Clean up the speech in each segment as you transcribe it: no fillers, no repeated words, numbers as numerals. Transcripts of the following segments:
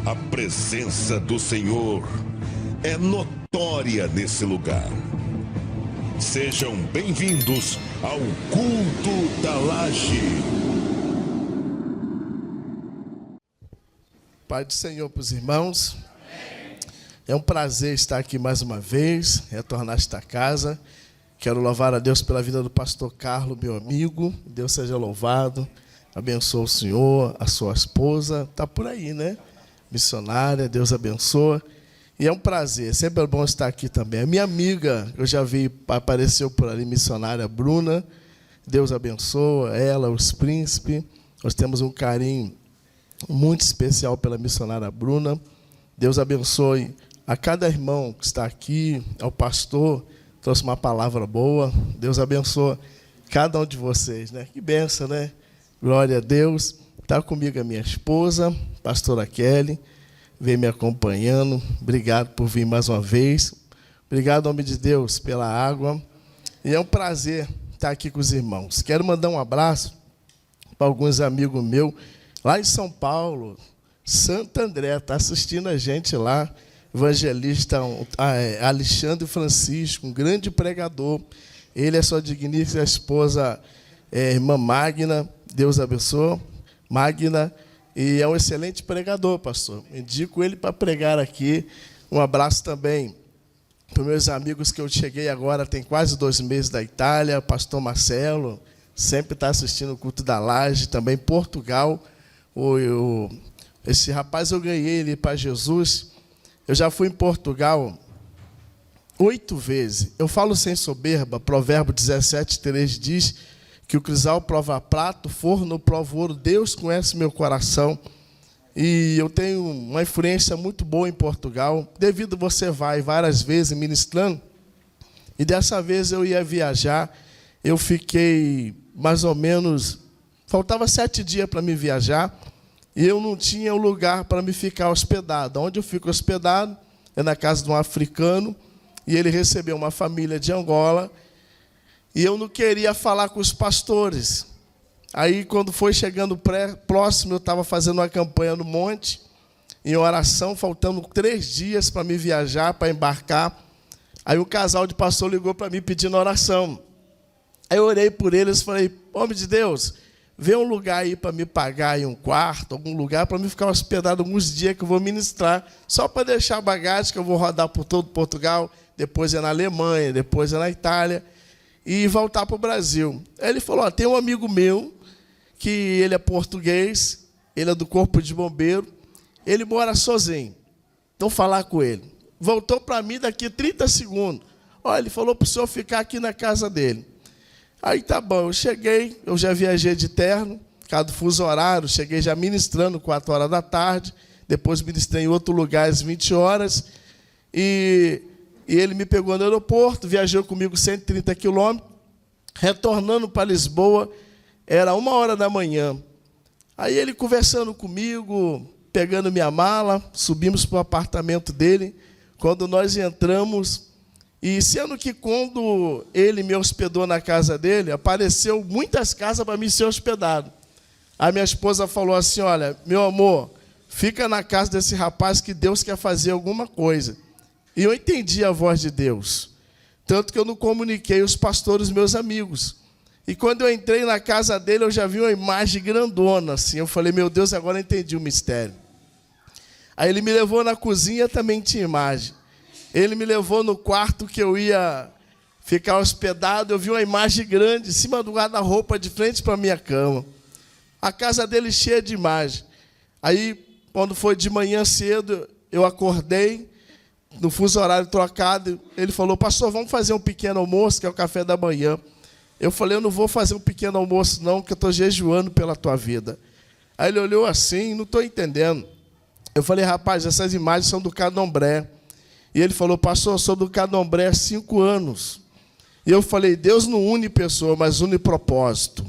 A presença do Senhor é notória nesse lugar. Sejam bem-vindos ao Culto da Laje. Pai do Senhor para os irmãos. É um prazer estar aqui mais uma vez, retornar a esta casa. Quero louvar a Deus pela vida do pastor Carlos, meu amigo. Deus seja louvado. Abençoa o senhor, a sua esposa. Está por aí, né? Missionária, Deus abençoa. E é um prazer, sempre é bom estar aqui também. A minha amiga, eu já vi, apareceu por ali, missionária Bruna. Deus abençoa ela, os príncipes. Nós temos um carinho muito especial pela missionária Bruna. Deus abençoe a cada irmão que está aqui, ao pastor, trouxe uma palavra boa. Deus abençoe cada um de vocês, né? Que bênção, né? Glória a Deus. Está comigo a minha esposa, pastora Kelly, vem me acompanhando. Obrigado por vir mais uma vez. Obrigado, homem de Deus, pela água. E é um prazer estar aqui com os irmãos. Quero mandar um abraço para alguns amigos meus, lá em São Paulo, Santo André, está assistindo a gente lá, evangelista Alexandre Francisco, um grande pregador. Ele é sua digníssima esposa, irmã Magna, Deus abençoe, Magna, e é um excelente pregador, pastor. Indico ele para pregar aqui. Um abraço também para os meus amigos que eu cheguei agora, tem quase 2 meses da Itália, pastor Marcelo, sempre está assistindo o culto da Laje, também Portugal. Esse rapaz eu ganhei ele para Jesus. Eu já fui em Portugal 8 vezes. Eu falo sem soberba, Provérbio 17:3 diz que o crisal prova prato, o forno prova ouro. Deus conhece meu coração. E eu tenho uma influência muito boa em Portugal. Devido você vai várias vezes ministrando. E dessa vez eu ia viajar. Eu fiquei mais ou menos... Faltava 7 dias para me viajar. E eu não tinha um lugar para me ficar hospedado. Onde eu fico hospedado é na casa de um africano. E ele recebeu uma família de Angola. E eu não queria falar com os pastores. Aí, quando foi chegando próximo, eu estava fazendo uma campanha no monte, em oração, faltando 3 dias para me viajar, para embarcar. Aí um casal de pastor ligou para mim pedindo oração. Aí eu orei por eles e falei, homem de Deus, vê um lugar aí para me pagar aí um quarto, algum lugar para me ficar hospedado alguns dias que eu vou ministrar, só para deixar a bagagem que eu vou rodar por todo Portugal, depois é na Alemanha, depois é na Itália, e voltar para o Brasil. Aí ele falou, tem um amigo meu, que ele é português, ele é do Corpo de Bombeiro, ele mora sozinho. Então, falar com ele. Voltou para mim daqui a 30 segundos. Olha, ele falou para o senhor ficar aqui na casa dele. Aí, tá bom, eu cheguei, eu já viajei de terno, por causa do fuso horário, cheguei já ministrando 4 horas da tarde, depois ministrei em outro lugar às 20 horas, e ele me pegou no aeroporto, viajou comigo 130 quilômetros, retornando para Lisboa, era 1h da manhã. Aí ele conversando comigo, pegando minha mala, subimos para o apartamento dele. Quando nós entramos, e sendo que quando ele me hospedou na casa dele, apareceu muitas casas para mim ser hospedado. A minha esposa falou assim, olha, meu amor, fica na casa desse rapaz que Deus quer fazer alguma coisa. E eu entendi a voz de Deus. Tanto que eu não comuniquei os pastores, meus amigos. E quando eu entrei na casa dele, eu já vi uma imagem grandona, assim. Eu falei, meu Deus, agora eu entendi o mistério. Aí ele me levou na cozinha, também tinha imagem. Ele me levou no quarto que eu ia ficar hospedado, eu vi uma imagem grande, em cima do guarda-roupa, de frente para a minha cama. A casa dele cheia de imagem. Aí, quando foi de manhã cedo, eu acordei, no fuso horário trocado, ele falou, pastor, vamos fazer um pequeno almoço, que é o café da manhã. Eu falei, eu não vou fazer um pequeno almoço não, que eu estou jejuando pela tua vida. Aí ele olhou assim, não estou entendendo. Eu falei, rapaz, essas imagens são do Candomblé. E ele falou, pastor, eu sou do Candomblé há 5 anos. E eu falei, Deus não une pessoa, mas une propósito.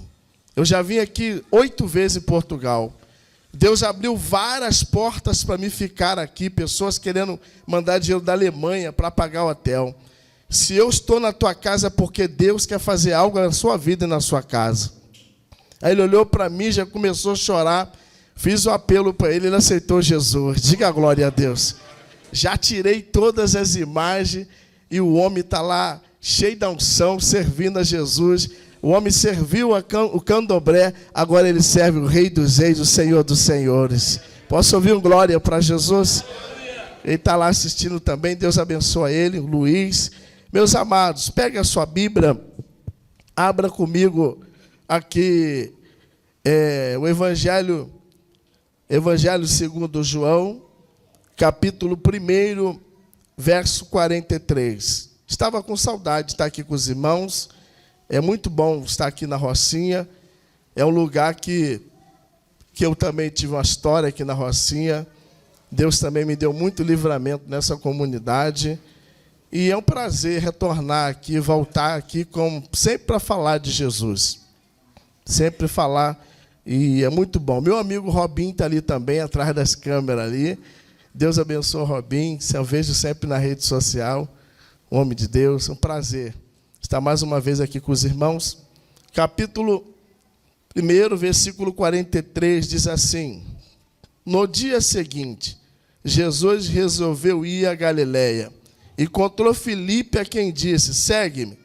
Eu já vim aqui 8 vezes em Portugal. Deus abriu várias portas para mim ficar aqui, pessoas querendo mandar dinheiro da Alemanha para pagar o hotel. Se eu estou na tua casa é porque Deus quer fazer algo na sua vida e na sua casa. Aí ele olhou para mim, já começou a chorar. Fiz o apelo para ele aceitou Jesus. Diga glória a Deus. Já tirei todas as imagens e o homem está lá cheio da unção, servindo a Jesus. O homem serviu o candomblé, agora ele serve o Rei dos Reis, o Senhor dos Senhores. Posso ouvir um glória para Jesus? Ele está lá assistindo também, Deus abençoe ele, o Luiz. Meus amados, pegue a sua Bíblia, abra comigo aqui o Evangelho segundo João, capítulo 1, verso 43. Estava com saudade de estar aqui com os irmãos. É muito bom estar aqui na Rocinha. É um lugar que eu também tive uma história aqui na Rocinha. Deus também me deu muito livramento nessa comunidade. E é um prazer retornar aqui, voltar aqui, sempre para falar de Jesus. Sempre falar, e é muito bom. Meu amigo Robin está ali também, atrás das câmeras ali. Deus abençoe o Robin, eu vejo sempre na rede social. Um homem de Deus, é um prazer estar mais uma vez aqui com os irmãos. Capítulo 1, versículo 43, diz assim: No dia seguinte, Jesus resolveu ir a Galiléia. Encontrou Filipe, a quem disse: Segue-me.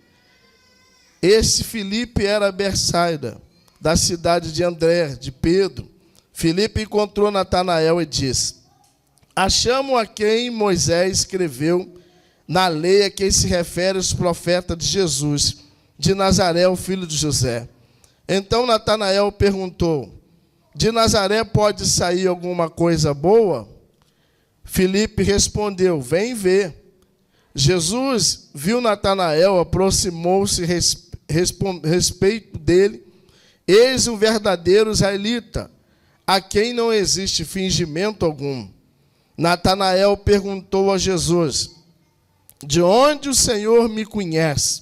Esse Filipe era Betsaida, da cidade de André, de Pedro. Filipe encontrou Natanael e disse: Achamos a quem Moisés escreveu na lei a quem se refere os profetas de Jesus, de Nazaré, o filho de José. Então Natanael perguntou: De Nazaré pode sair alguma coisa boa? Filipe respondeu: Vem ver. Jesus viu Natanael, aproximou-se respeito dele. Eis um verdadeiro israelita, a quem não existe fingimento algum. Natanael perguntou a Jesus: De onde o Senhor me conhece?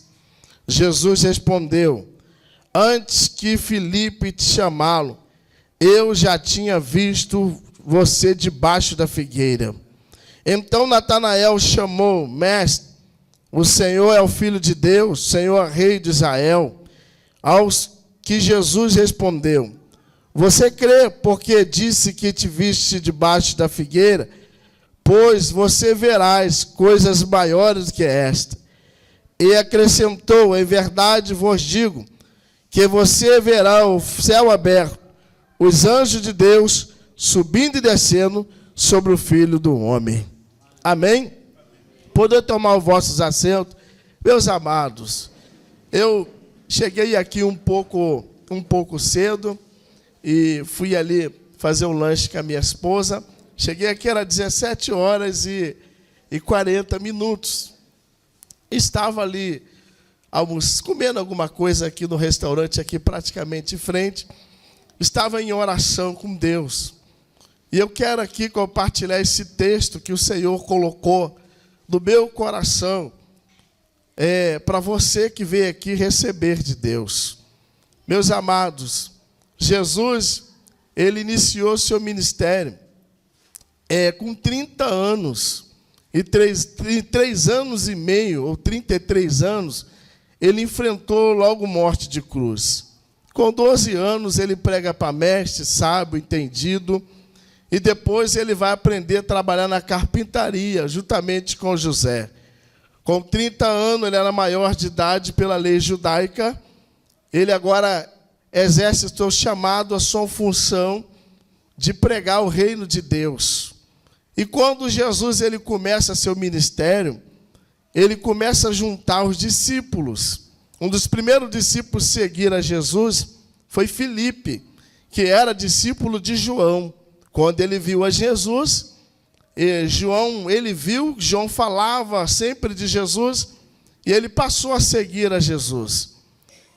Jesus respondeu: Antes que Filipe te chamá-lo, eu já tinha visto você debaixo da figueira. Então Natanael chamou: Mestre, o Senhor é o Filho de Deus, o Senhor é Rei de Israel. Aos que Jesus respondeu: Você crê porque disse que te viste debaixo da figueira? Pois você verás coisas maiores que esta. E acrescentou: Em verdade vos digo que você verá o céu aberto, os anjos de Deus subindo e descendo sobre o Filho do Homem. Amém? Poder tomar os vossos assentos. Meus amados, eu cheguei aqui um pouco cedo e fui ali fazer um lanche com a minha esposa. Cheguei aqui, era 17 horas e 40 minutos. Estava ali comendo alguma coisa aqui no restaurante, aqui praticamente em frente. Estava em oração com Deus. E eu quero aqui compartilhar esse texto que o Senhor colocou no meu coração, para você que veio aqui receber de Deus. Meus amados, Jesus, ele iniciou seu ministério com 30 anos, e 3 anos e meio, ou 33 anos, ele enfrentou logo morte de cruz. Com 12 anos, ele prega para mestre, sábio, entendido, e depois ele vai aprender a trabalhar na carpintaria, juntamente com José. Com 30 anos, ele era maior de idade pela lei judaica. Ele agora exerce o seu chamado, a sua função de pregar o reino de Deus. E quando Jesus ele começa seu ministério, ele começa a juntar os discípulos. Um dos primeiros discípulos a seguir a Jesus foi Filipe, que era discípulo de João. Quando ele viu a Jesus, João falava sempre de Jesus, e ele passou a seguir a Jesus.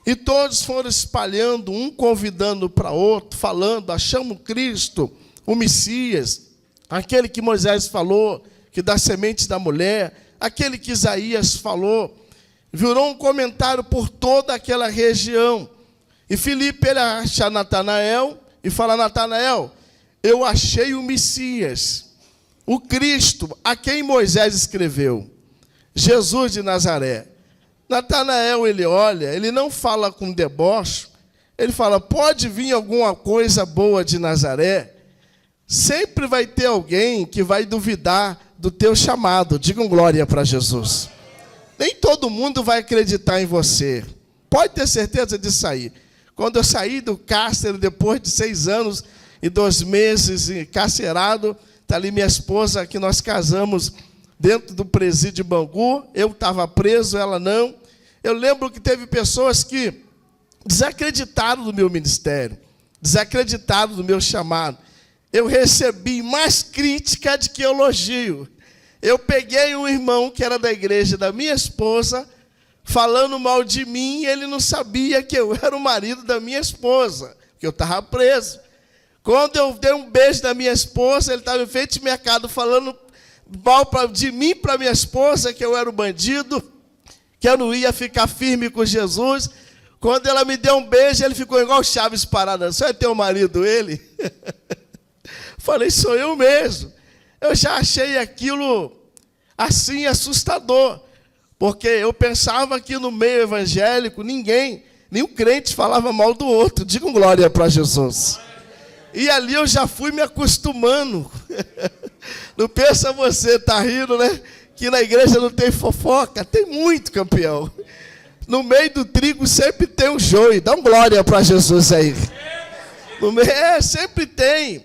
E todos foram espalhando, um convidando para outro, falando: achamos Cristo, o Messias, aquele que Moisés falou, que dá semente da mulher, aquele que Isaías falou. Virou um comentário por toda aquela região. E Filipe, ele acha Natanael e fala: Natanael, eu achei o Messias, o Cristo, a quem Moisés escreveu, Jesus de Nazaré. Natanael, ele olha, ele não fala com deboche, ele fala: pode vir alguma coisa boa de Nazaré? sempre vai ter alguém que vai duvidar do teu chamado. Digam glória para Jesus. Nem todo mundo vai acreditar em você. Pode ter certeza disso aí. Quando eu saí do cárcere, depois de 6 anos e 2 meses encarcerado, está ali minha esposa, que nós casamos dentro do presídio de Bangu. Eu estava preso, ela não. Eu lembro que teve pessoas que desacreditaram do meu ministério, desacreditaram do meu chamado. Eu recebi mais crítica do que elogio. Eu peguei um irmão que era da igreja da minha esposa, falando mal de mim, e ele não sabia que eu era o marido da minha esposa, que eu estava preso. Quando eu dei um beijo na minha esposa, ele estava em frente ao mercado falando mal de mim para minha esposa, que eu era o bandido, que eu não ia ficar firme com Jesus. Quando ela me deu um beijo, ele ficou igual Chaves parado. Só é teu marido, ele? Falei, sou eu mesmo. Eu já achei aquilo assim assustador, porque eu pensava que no meio evangélico nenhum crente falava mal do outro. Digam glória para Jesus. E ali eu já fui me acostumando. Não pensa você, tá rindo, né? Que na igreja não tem fofoca. Tem muito, campeão. No meio do trigo sempre tem um joio. Dá glória para Jesus aí. Sempre tem.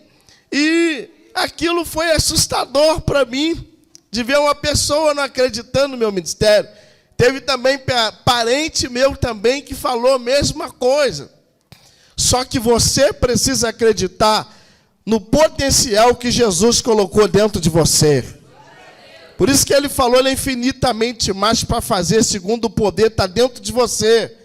E aquilo foi assustador para mim, de ver uma pessoa não acreditando no meu ministério. Teve também parente meu também que falou a mesma coisa. Só que você precisa acreditar no potencial que Jesus colocou dentro de você. Por isso que ele falou, ele é infinitamente mais para fazer segundo o poder está dentro de você.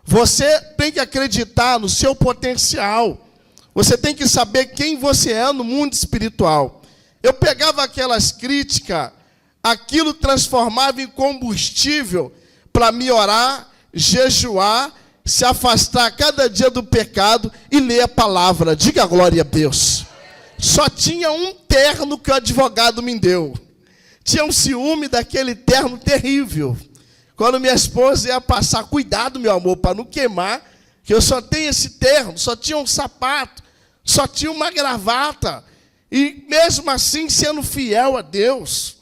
Você tem que acreditar no seu potencial. Você tem que saber quem você é no mundo espiritual. Eu pegava aquelas críticas, aquilo transformava em combustível para me orar, jejuar, se afastar cada dia do pecado e ler a palavra. Diga glória a Deus. Só tinha um terno que o advogado me deu. Tinha um ciúme daquele terno terrível. Quando minha esposa ia passar, cuidado, meu amor, para não queimar, que eu só tenho esse terno, só tinha um sapato, só tinha uma gravata. E mesmo assim, sendo fiel a Deus,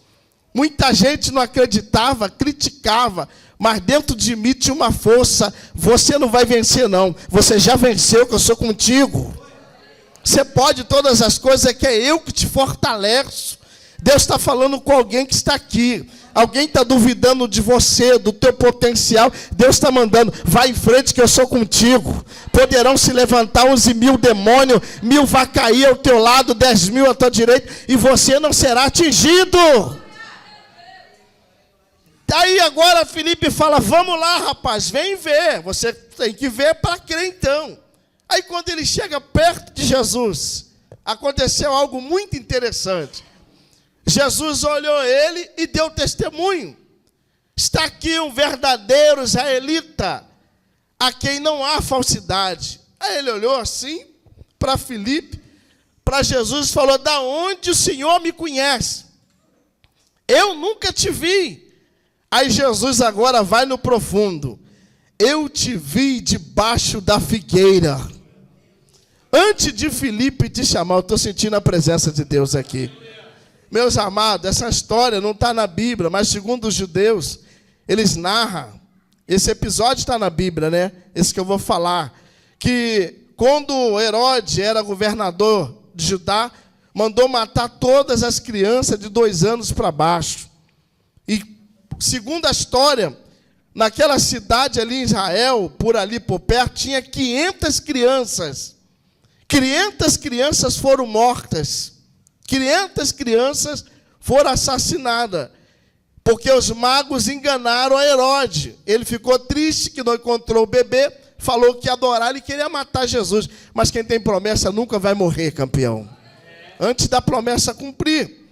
muita gente não acreditava, criticava, mas dentro de mim tinha uma força. Você não vai vencer, não. Você já venceu, que eu sou contigo. Você pode todas as coisas, que é eu que te fortaleço. Deus está falando com alguém que está aqui. Alguém está duvidando de você, do teu potencial. Deus está mandando, vai em frente que eu sou contigo. Poderão se levantar 11.000 demônios, 1.000 vai cair ao teu lado, 10.000 à tua direita, e você não será atingido. Aí agora Filipe fala, vamos lá, rapaz, vem ver. Você tem que ver para crer então. Aí quando ele chega perto de Jesus, aconteceu algo muito interessante. Jesus olhou ele e deu testemunho. Está aqui um verdadeiro israelita, a quem não há falsidade. Aí ele olhou assim para Filipe, para Jesus e falou, da onde o Senhor me conhece? Eu nunca te vi. Aí Jesus agora vai no profundo. Eu te vi debaixo da figueira. Antes de Filipe te chamar, eu estou sentindo a presença de Deus aqui. Meus amados, essa história não está na Bíblia, mas segundo os judeus, eles narram. Esse episódio está na Bíblia, né? Esse que eu vou falar. Que quando Herodes era governador de Judá, mandou matar todas as crianças de 2 anos para baixo. E segundo a história, naquela cidade ali em Israel, por ali por perto, tinha 500 crianças. 500 crianças foram mortas. 500 crianças foram assassinadas. Porque os magos enganaram a Herodes. Ele ficou triste que não encontrou o bebê, falou que ia adorar e queria matar Jesus. Mas quem tem promessa nunca vai morrer, campeão. Antes da promessa cumprir.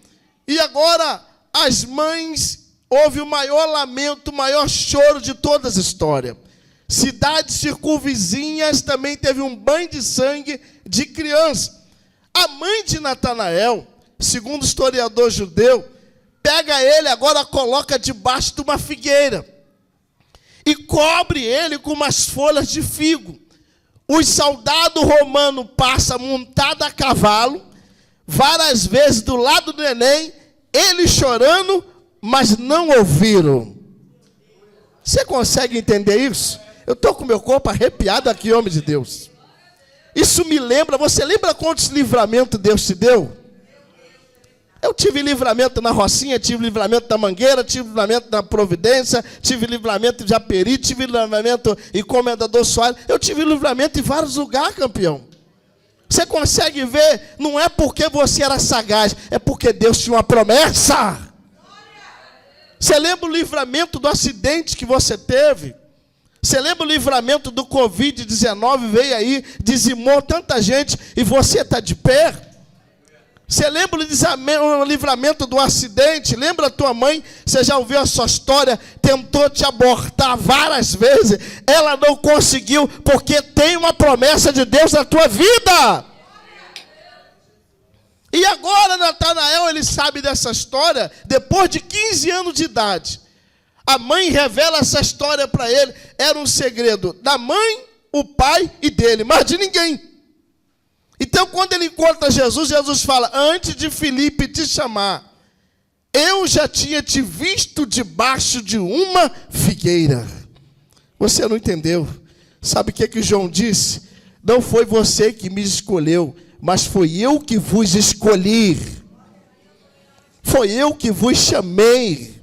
E agora, as mães, houve o maior lamento, o maior choro de toda a história. Cidades circunvizinhas também teve um banho de sangue de criança. A mãe de Natanael, segundo o historiador judeu, pega ele, agora coloca debaixo de uma figueira e cobre ele com umas folhas de figo. Os soldados romanos passam montados a cavalo, várias vezes do lado do neném, ele chorando, mas não ouviram. Você consegue entender isso? Eu estou com meu corpo arrepiado aqui, homem de Deus. Isso me lembra, você lembra quantos livramentos Deus te deu? Eu tive livramento na Rocinha, tive livramento da Mangueira, tive livramento da Providência, tive livramento de Aperi, tive livramento em Comendador Soares. Eu tive livramento em vários lugares, campeão. Você consegue ver? Não é porque você era sagaz, é porque Deus tinha uma promessa. Você lembra o livramento do acidente que você teve? Você lembra o livramento do Covid-19? Veio aí, dizimou tanta gente e você está de pé? Você lembra o livramento do acidente? Lembra a tua mãe? Você já ouviu a sua história? Tentou te abortar várias vezes. Ela não conseguiu, porque tem uma promessa de Deus na tua vida. E agora Natanael, ele sabe dessa história, depois de 15 anos de idade. A mãe revela essa história para ele. Era um segredo da mãe, o pai e dele, mas de ninguém. Então, quando ele encontra Jesus, Jesus fala: antes de Filipe te chamar, eu já tinha te visto debaixo de uma figueira. Você não entendeu? Sabe o que João disse? Não foi você que me escolheu, mas foi eu que vos escolhi. Foi eu que vos chamei.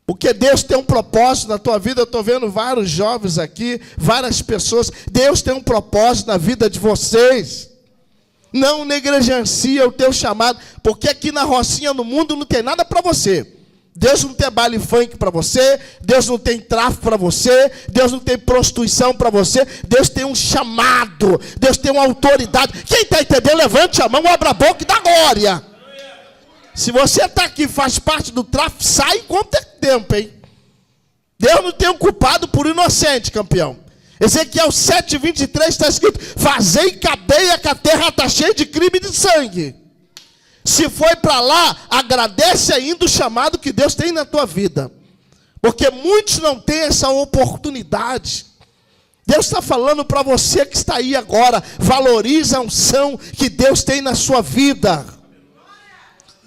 Porque Deus tem um propósito na tua vida. Eu estou vendo vários jovens aqui, várias pessoas. Deus tem um propósito na vida de vocês. Não negligencia o teu chamado, porque aqui na Rocinha, no mundo, não tem nada para você. Deus não tem baile funk para você, Deus não tem tráfico para você, Deus não tem prostituição para você, Deus tem um chamado, Deus tem uma autoridade. Quem está entendendo, levante a mão, abra a boca e dá glória. Se você está aqui, faz parte do tráfico, sai enquanto é tempo, hein? Deus não tem um culpado por inocente, campeão. Ezequiel 7:23 está escrito: fazei cadeia que a terra está cheia de crime e de sangue. Se foi para lá, agradece ainda o chamado que Deus tem na tua vida. Porque muitos não têm essa oportunidade. Deus está falando para você que está aí agora, valoriza a unção que Deus tem na sua vida.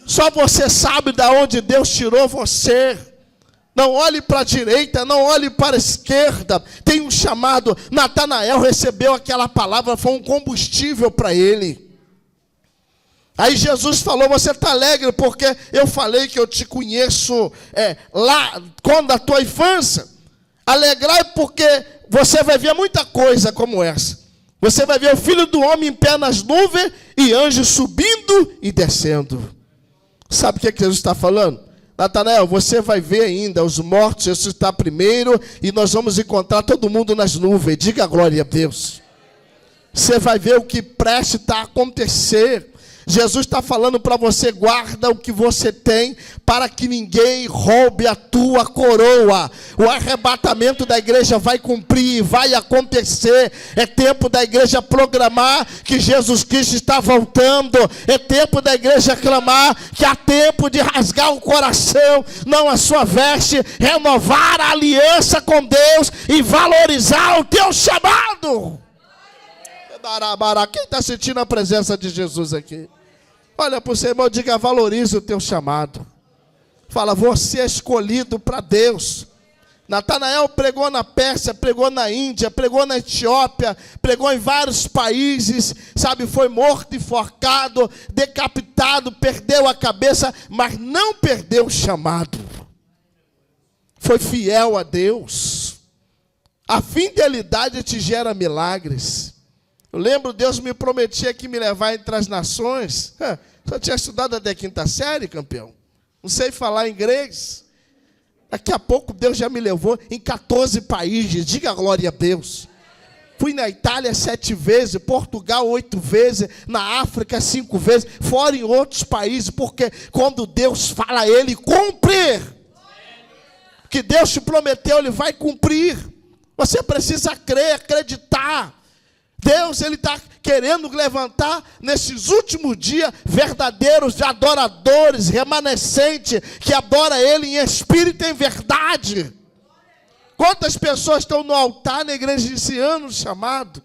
Só você sabe de onde Deus tirou você. Não olhe para a direita, não olhe para a esquerda. Tem um chamado. Natanael recebeu aquela palavra, foi um combustível para ele. Aí Jesus falou: você está alegre porque eu falei que eu te conheço lá, quando da tua infância. Alegrai porque você vai ver muita coisa como essa. Você vai ver o Filho do Homem em pé nas nuvens e anjos subindo e descendo. Sabe o que Jesus está falando? Natanael, você vai ver ainda os mortos ressuscitar primeiro e nós vamos encontrar todo mundo nas nuvens. Diga glória a Deus. Você vai ver o que prestes a acontecer. Jesus está falando para você: guarda o que você tem, para que ninguém roube a tua coroa. O arrebatamento da igreja vai cumprir, vai acontecer. É tempo da igreja programar que Jesus Cristo está voltando. É tempo da igreja clamar que há tempo de rasgar o coração, não a sua veste, renovar a aliança com Deus e valorizar o teu chamado. Quem está sentindo a presença de Jesus aqui? Olha para o seu irmão, diga: valorize o teu chamado. Fala: você é escolhido para Deus. Natanael pregou na Pérsia, pregou na Índia, pregou na Etiópia, pregou em vários países, sabe, foi morto, enforcado, decapitado, perdeu a cabeça, mas não perdeu o chamado. Foi fiel a Deus. A fidelidade te gera milagres. Eu lembro, Deus me prometia que me levar entre as nações. Só tinha estudado até a 5ª série, campeão. Não sei falar inglês. Daqui a pouco Deus já me levou em 14 países. Diga glória a Deus. Fui na Itália 7 vezes, Portugal 8 vezes, na África 5 vezes, fora em outros países, porque quando Deus fala, Ele cumpre. O que Deus te prometeu, Ele vai cumprir. Você precisa crer, acreditar. Deus, Ele está querendo levantar nesses últimos dias verdadeiros adoradores, remanescentes, que adoram Ele em espírito e em verdade. Quantas pessoas estão no altar negligenciando o chamado?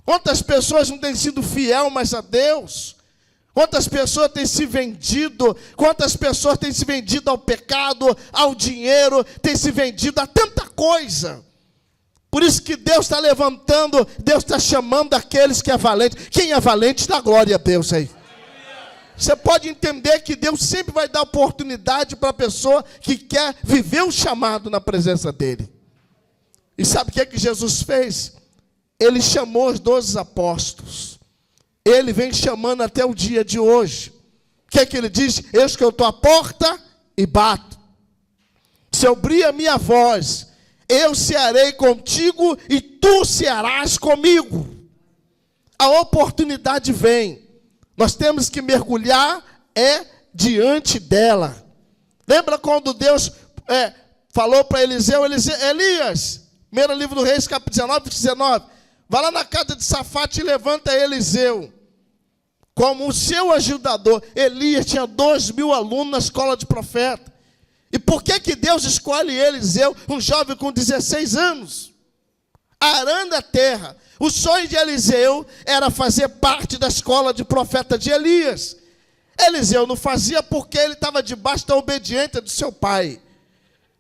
Quantas pessoas não têm sido fiel mais a Deus? Quantas pessoas têm se vendido, quantas pessoas têm se vendido ao pecado, ao dinheiro, têm se vendido a tanta coisa. Por isso que Deus está levantando, Deus está chamando aqueles que é valente. Quem é valente, dá glória a Deus aí. Você pode entender que Deus sempre vai dar oportunidade para a pessoa que quer viver o chamado na presença dele. E sabe o que é que Jesus fez? Ele chamou os 12 apóstolos. Ele vem chamando até o dia de hoje. O que é que ele diz? Eis que eu estou à porta e bato. Se eu abrir a minha voz, eu cearei contigo e tu cearás comigo. A oportunidade vem. Nós temos que mergulhar diante dela. Lembra quando Deus falou para Eliseu, Elias, primeiro livro do Reis, capítulo 19, vai lá na casa de Safate e levanta Eliseu como o seu ajudador. Elias tinha 2.000 alunos na escola de profeta. E por que Deus escolhe Eliseu, um jovem com 16 anos? Arando a terra. O sonho de Eliseu era fazer parte da escola de profeta de Elias. Eliseu não fazia porque ele estava debaixo da obediência do seu pai.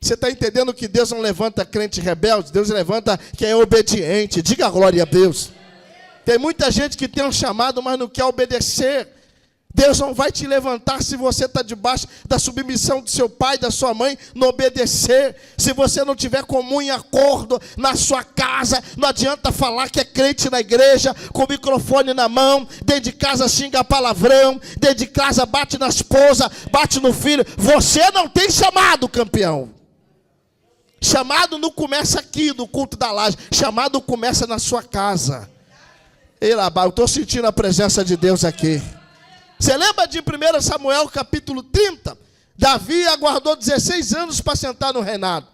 Você está entendendo que Deus não levanta crente rebelde? Deus levanta quem é obediente. Diga glória a Deus. Tem muita gente que tem um chamado, mas não quer obedecer. Deus não vai te levantar se você está debaixo da submissão do seu pai, da sua mãe, não obedecer. Se você não tiver comum em acordo na sua casa, não adianta falar que é crente na igreja, com o microfone na mão, dentro de casa xinga palavrão, dentro de casa bate na esposa, bate no filho. Você não tem chamado, campeão. Chamado não começa aqui no culto da laje, chamado começa na sua casa. Eu estou sentindo a presença de Deus aqui. Você lembra de 1 Samuel capítulo 30? Davi aguardou 16 anos para sentar no reinado.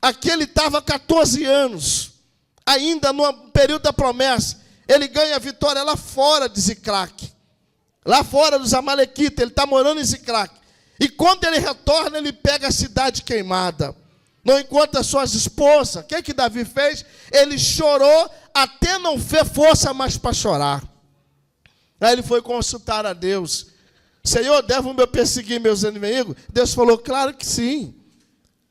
Aqui ele estava 14 anos. Ainda no período da promessa. Ele ganha a vitória lá fora de Ziclac. Lá fora dos Amalequitas. Ele está morando em Ziclac. E quando ele retorna, ele pega a cidade queimada. Não encontra suas esposas. O que Davi fez? Ele chorou até não ter força mais para chorar. Aí ele foi consultar a Deus. Senhor, devo me perseguir meus inimigos? Deus falou, claro que sim.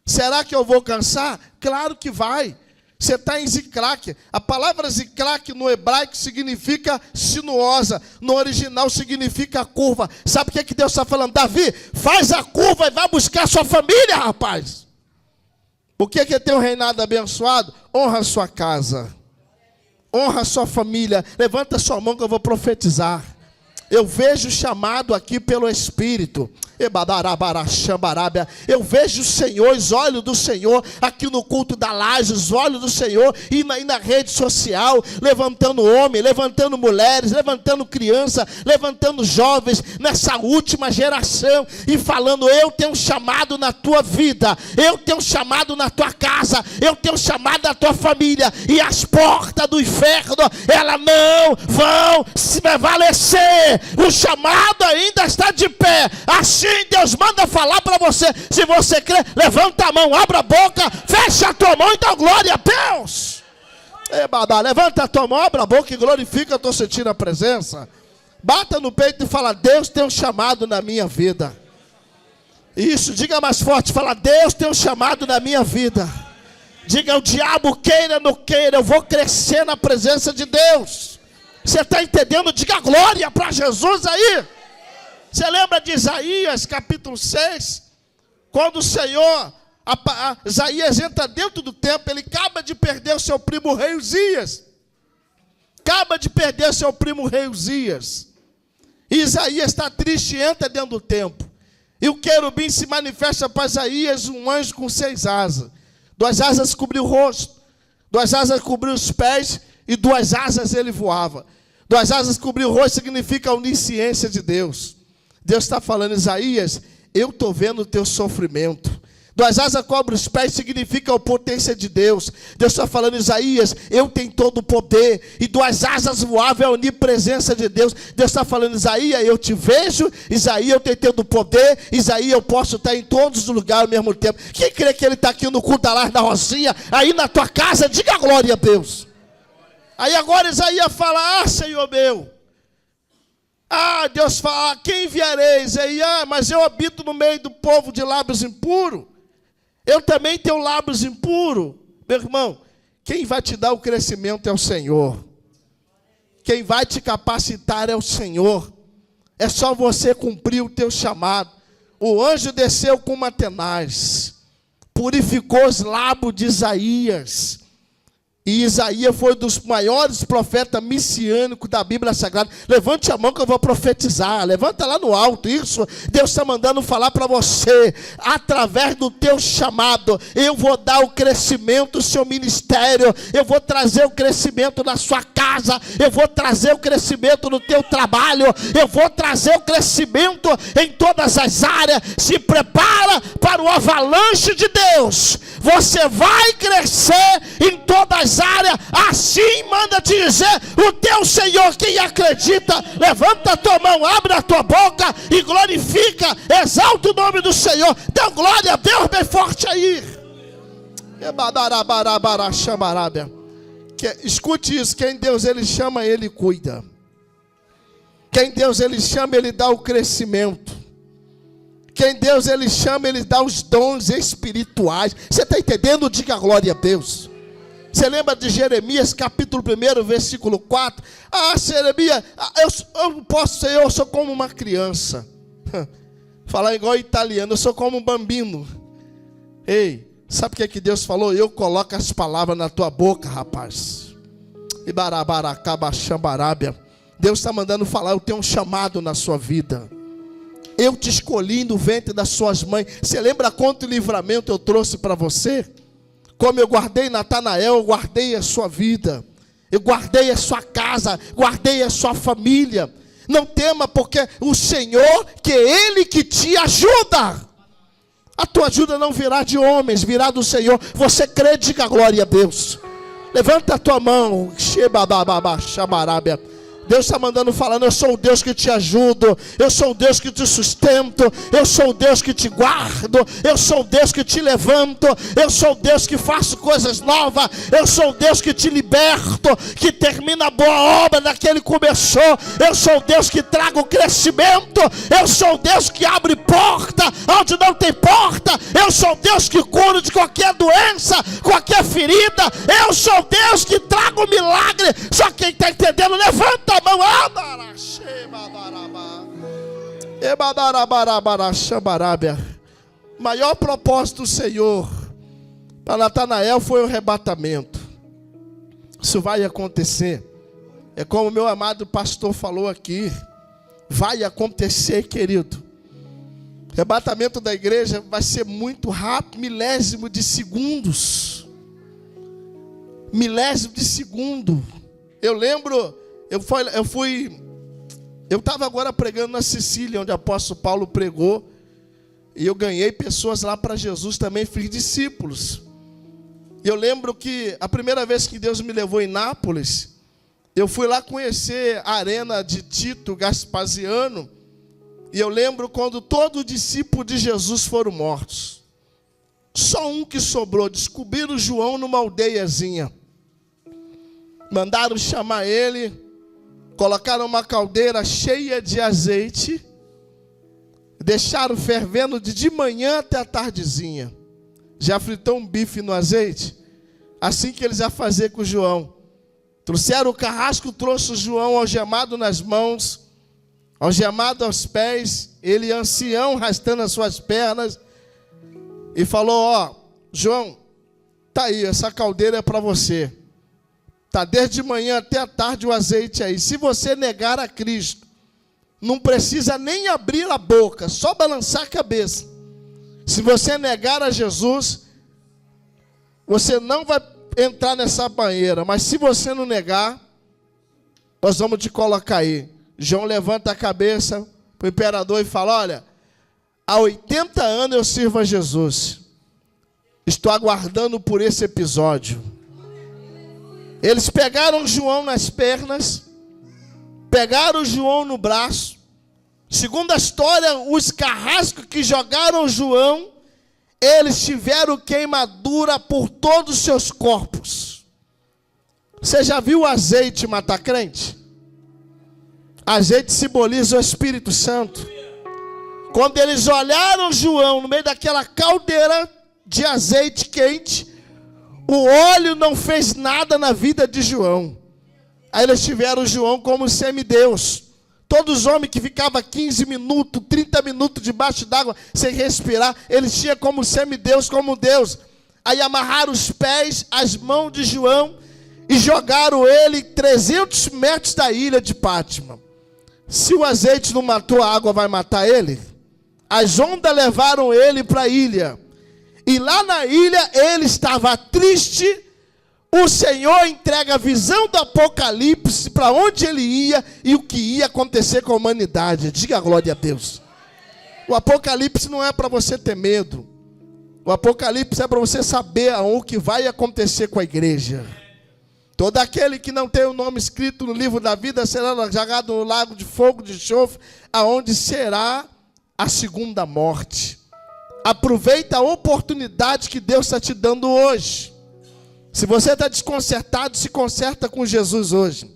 Será que eu vou cansar? Claro que vai. Você está em Ziclac. A palavra Ziclac no hebraico significa sinuosa. No original significa curva. Sabe o que Deus está falando? Davi, faz a curva e vai buscar a sua família, rapaz. O que é ter um reinado abençoado? Honra a sua casa. Honra a sua família. Levanta sua mão que eu vou profetizar. Eu vejo chamado aqui pelo Espírito. Eu vejo o Senhor, os olhos do Senhor aqui no culto da laje, os olhos do Senhor e na rede social, levantando homens, levantando mulheres, levantando crianças, levantando jovens nessa última geração e falando, eu tenho um chamado na tua vida, eu tenho um chamado na tua casa, eu tenho um chamado na tua família e as portas do inferno, elas não vão se prevalecer. O chamado ainda está de pé. Assim Deus manda falar para você. Se você crê, levanta a mão, abra a boca, fecha a tua mão e dá glória a Deus. Levanta a tua mão, abra a boca e glorifica. Eu estou sentindo a presença. Bata no peito e fala, Deus tem um chamado na minha vida. Isso, diga mais forte, fala, Deus tem um chamado na minha vida. Diga, o diabo queira ou não queira, eu vou crescer na presença de Deus. Você está entendendo? Diga glória para Jesus aí. Você lembra de Isaías capítulo 6? Quando o Senhor, Isaías entra dentro do templo, ele acaba de perder o seu primo rei Uzias. Acaba de perder o seu primo rei Uzias. E Isaías está triste e entra dentro do templo. E o querubim se manifesta para Isaías, um anjo com 6 asas. 2 asas cobriu o rosto, 2 asas cobriu os pés e 2 asas ele voava. 2 asas cobriu o rosto significa a onisciência de Deus. Deus está falando, Isaías, eu estou vendo o teu sofrimento. 2 asas cobrem os pés significa a potência de Deus. Deus está falando, Isaías, eu tenho todo o poder. E 2 asas voavam é a onipresença de Deus. Deus está falando, Isaías, eu te vejo. Isaías, eu tenho todo o poder. Isaías, eu posso estar em todos os lugares ao mesmo tempo. Quem crê que ele está aqui no culto da Laje da Rocinha, aí na tua casa, diga glória a Deus. Aí agora Isaías fala, Senhor meu, Deus fala, quem enviareis? Aí, mas eu habito no meio do povo de lábios impuros. Eu também tenho lábios impuros. Meu irmão, quem vai te dar o crescimento é o Senhor. Quem vai te capacitar é o Senhor. É só você cumprir o teu chamado. O anjo desceu com uma tenaz, purificou os lábios de Isaías. E Isaías foi um dos maiores profetas messiânicos da Bíblia Sagrada. Levante a mão que eu vou profetizar. Levanta lá no alto. Isso, Deus está mandando falar para você. Através do teu chamado, eu vou dar o crescimento do seu ministério. Eu vou trazer o crescimento na sua casa. Eu vou trazer o crescimento no teu trabalho. Eu vou trazer o crescimento em todas as áreas. Se prepara para o avalanche de Deus. Você vai crescer em todas as áreas, assim manda te dizer o teu Senhor. Quem acredita, levanta a tua mão, abre a tua boca e glorifica, exalta o nome do Senhor. Dê glória a Deus bem forte aí. Escute isso, quem Deus ele chama, ele cuida. Quem Deus ele chama, ele dá o crescimento. Quem Deus ele chama, ele dá os dons espirituais. Você está entendendo? Diga glória a Deus. Você lembra de Jeremias, capítulo 1, versículo 4? Jeremias, eu posso ser, eu sou como uma criança. Falar igual italiano, eu sou como um bambino. Ei, sabe o que Deus falou? Eu coloco as palavras na tua boca, rapaz. Deus está mandando falar, eu tenho um chamado na sua vida. Eu te escolhi no ventre das suas mães. Você lembra quanto livramento eu trouxe para você? Como eu guardei Natanael, eu guardei a sua vida. Eu guardei a sua casa, guardei a sua família. Não tema, porque o Senhor, que é Ele que te ajuda. A tua ajuda não virá de homens, virá do Senhor. Você crê, diga glória a Deus. Levanta a tua mão. Deus está mandando falando, eu sou o Deus que te ajudo, eu sou o Deus que te sustento, eu sou o Deus que te guardo, eu sou o Deus que te levanto, eu sou o Deus que faço coisas novas, eu sou o Deus que te liberto, que termina a boa obra daquele que começou, eu sou o Deus que traga o crescimento, eu sou o Deus que abre porta onde não tem porta, eu sou o Deus que cura de qualquer doença, qualquer ferida, eu sou o Deus que traga o milagre. Só quem está entendendo, levanta a mão. Maior propósito do Senhor para Natanael foi o arrebatamento. Isso vai acontecer. É como o meu amado pastor falou aqui. Vai acontecer, querido. O arrebatamento da igreja vai ser muito rápido, milésimo de segundos. Milésimo de segundo. Eu lembro, eu estava agora pregando na Sicília, onde o apóstolo Paulo pregou, e eu ganhei pessoas lá para Jesus também, fiz discípulos. Eu lembro que a primeira vez que Deus me levou em Nápoles, eu fui lá conhecer a arena de Tito Gaspasiano, e eu lembro quando todos os discípulos de Jesus foram mortos. Só um que sobrou, descobriram João numa aldeiazinha. Mandaram chamar ele, colocaram uma caldeira cheia de azeite, deixaram fervendo de manhã até a tardezinha. Já fritou um bife no azeite? Assim que eles iam fazer com João. Trouxeram o carrasco, trouxe o João algemado nas mãos, algemado aos pés, ele ancião arrastando as suas pernas, e falou: João, tá aí, essa caldeira é para você. Tá desde manhã até a tarde o azeite aí. Se você negar a Cristo, não precisa nem abrir a boca, só balançar a cabeça. Se você negar a Jesus, você não vai entrar nessa banheira. Mas se você não negar, nós vamos te colocar aí. João levanta a cabeça para o imperador e fala: olha, há 80 anos eu sirvo a Jesus. Estou aguardando por esse episódio. Eles pegaram João nas pernas, pegaram João no braço. Segundo a história, os carrascos que jogaram João, eles tiveram queimadura por todos os seus corpos. Você já viu o azeite matar crente? Azeite simboliza o Espírito Santo. Quando eles olharam João no meio daquela caldeira de azeite quente, o óleo não fez nada na vida de João. Aí eles tiveram João como semideus. Todos os homens que ficavam 15 minutos, 30 minutos debaixo d'água, sem respirar, eles tinham como semideus, como Deus. Aí amarraram os pés, as mãos de João e jogaram ele 300 metros da ilha de Pátimo. Se o azeite não matou, a água vai matar ele? As ondas levaram ele para a ilha. E lá na ilha ele estava triste. O Senhor entrega a visão do Apocalipse para onde ele ia e o que ia acontecer com a humanidade. Diga glória a Deus. O Apocalipse não é para você ter medo. O Apocalipse é para você saber o que vai acontecer com a igreja. Todo aquele que não tem o nome escrito no livro da vida será jogado no lago de fogo de enxofre, aonde será a segunda morte. Aproveita a oportunidade que Deus está te dando hoje. Se você está desconcertado, se conserta com Jesus hoje.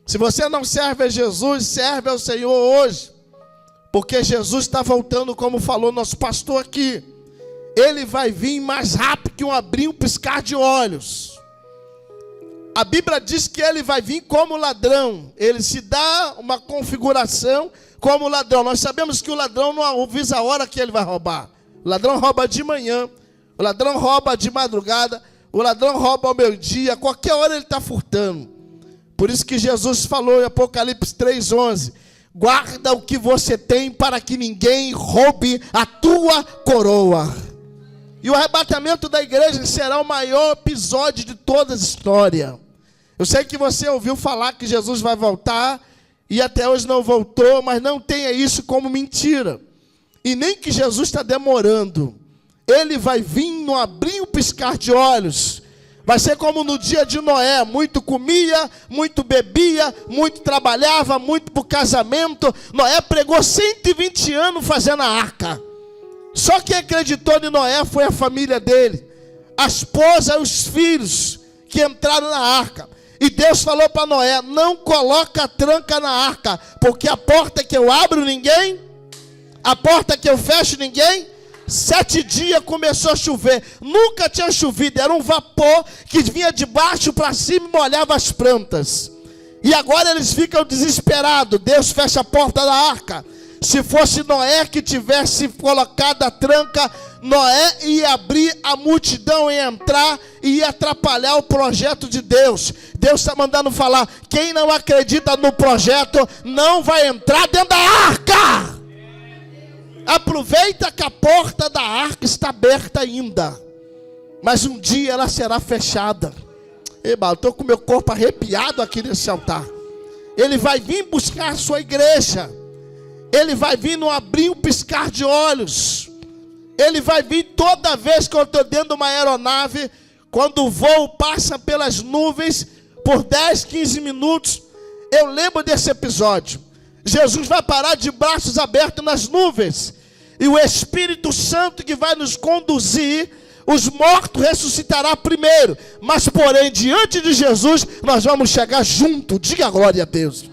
Se você não serve a Jesus, serve ao Senhor hoje. Porque Jesus está voltando, como falou nosso pastor aqui. Ele vai vir mais rápido que um abrir, um piscar de olhos. A Bíblia diz que ele vai vir como ladrão. Ele se dá uma configuração como ladrão. Nós sabemos que o ladrão não avisa a hora que ele vai roubar. O ladrão rouba de manhã. O ladrão rouba de madrugada. O ladrão rouba ao meio-dia. A qualquer hora ele está furtando. Por isso que Jesus falou em Apocalipse 3:11. Guarda o que você tem para que ninguém roube a tua coroa. E o arrebatamento da igreja será o maior episódio de toda a história. Eu sei que você ouviu falar que Jesus vai voltar e até hoje não voltou, mas não tenha isso como mentira. E nem que Jesus está demorando. Ele vai vir no abrir e piscar de olhos. Vai ser como no dia de Noé. Muito comia, muito bebia, muito trabalhava, muito para o casamento. Noé pregou 120 anos fazendo a arca. Só quem acreditou em Noé foi a família dele. A esposa e os filhos que entraram na arca. E Deus falou para Noé, não coloca tranca na arca, porque a porta que eu abro ninguém, a porta que eu fecho ninguém. 7 dias começou a chover, nunca tinha chovido, era um vapor que vinha de baixo para cima e molhava as plantas. E agora eles ficam desesperados, Deus fecha a porta da arca. Se fosse Noé que tivesse colocado a tranca, Noé ia abrir, a multidão ia entrar e ia atrapalhar o projeto de Deus. Deus está mandando falar, quem não acredita no projeto não vai entrar dentro da arca. Aproveita que a porta da arca está aberta ainda, mas um dia ela será fechada. Eu estou com meu corpo arrepiado aqui nesse altar. Ele vai vir buscar a sua igreja. Ele vai vir no abrir um piscar de olhos. Ele vai vir toda vez que eu estou dentro de uma aeronave, quando o voo passa pelas nuvens, por 10, 15 minutos, eu lembro desse episódio. Jesus vai parar de braços abertos nas nuvens, e o Espírito Santo que vai nos conduzir, os mortos ressuscitará primeiro, mas porém diante de Jesus, nós vamos chegar junto, diga glória a Deus.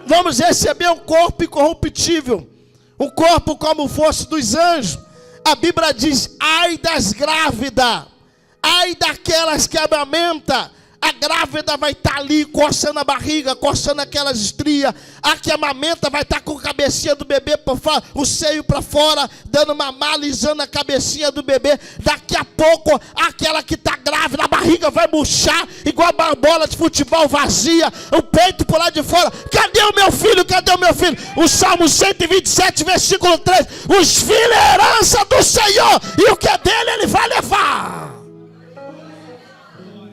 Vamos receber um corpo incorruptível, um corpo como fosse dos anjos. A Bíblia diz, ai das grávidas, ai daquelas que amamentam. A grávida vai estar ali coçando a barriga, coçando aquelas estrias. A que amamenta vai estar com a cabecinha do bebê para fora, o seio para fora, dando uma alisando a cabecinha do bebê. Daqui a pouco, aquela que está grávida, a barriga vai murchar, igual uma bola de futebol vazia, o peito por lá de fora. Cadê o meu filho? Cadê o meu filho? O Salmo 127, versículo 3. Os filhos é herança do Senhor, e o que é dele ele vai levar.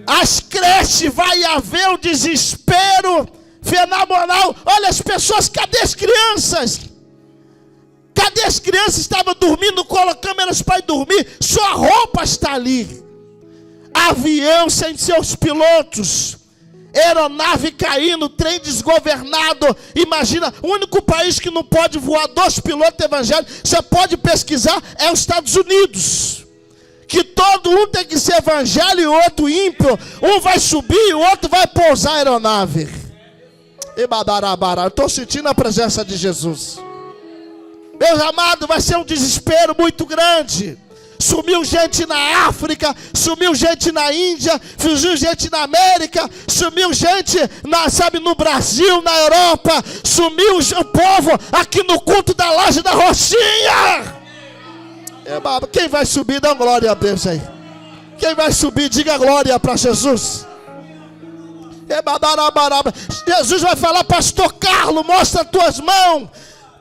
As creches, vai haver o desespero fenomenal. Olha as pessoas, cadê as crianças? Cadê as crianças? Estavam dormindo, colocando elas para ir dormir, só a roupa está ali. Avião sem seus pilotos, aeronave caindo, trem desgovernado. Imagina, o único país que não pode voar 2 pilotos evangélicos, você pode pesquisar, é os Estados Unidos. Que todo um tem que ser evangelho e o outro ímpio. Um vai subir e o outro vai pousar a aeronave. Eu estou sentindo a presença de Jesus. Meus amados, vai ser um desespero muito grande. Sumiu gente na África, sumiu gente na Índia, sumiu gente na América, sumiu gente no Brasil, na Europa, sumiu o povo aqui no culto da Laje da Rocinha. Quem vai subir, dá glória a Deus aí. Quem vai subir, diga glória para Jesus. Jesus vai falar: pastor Carlos, mostra as tuas mãos.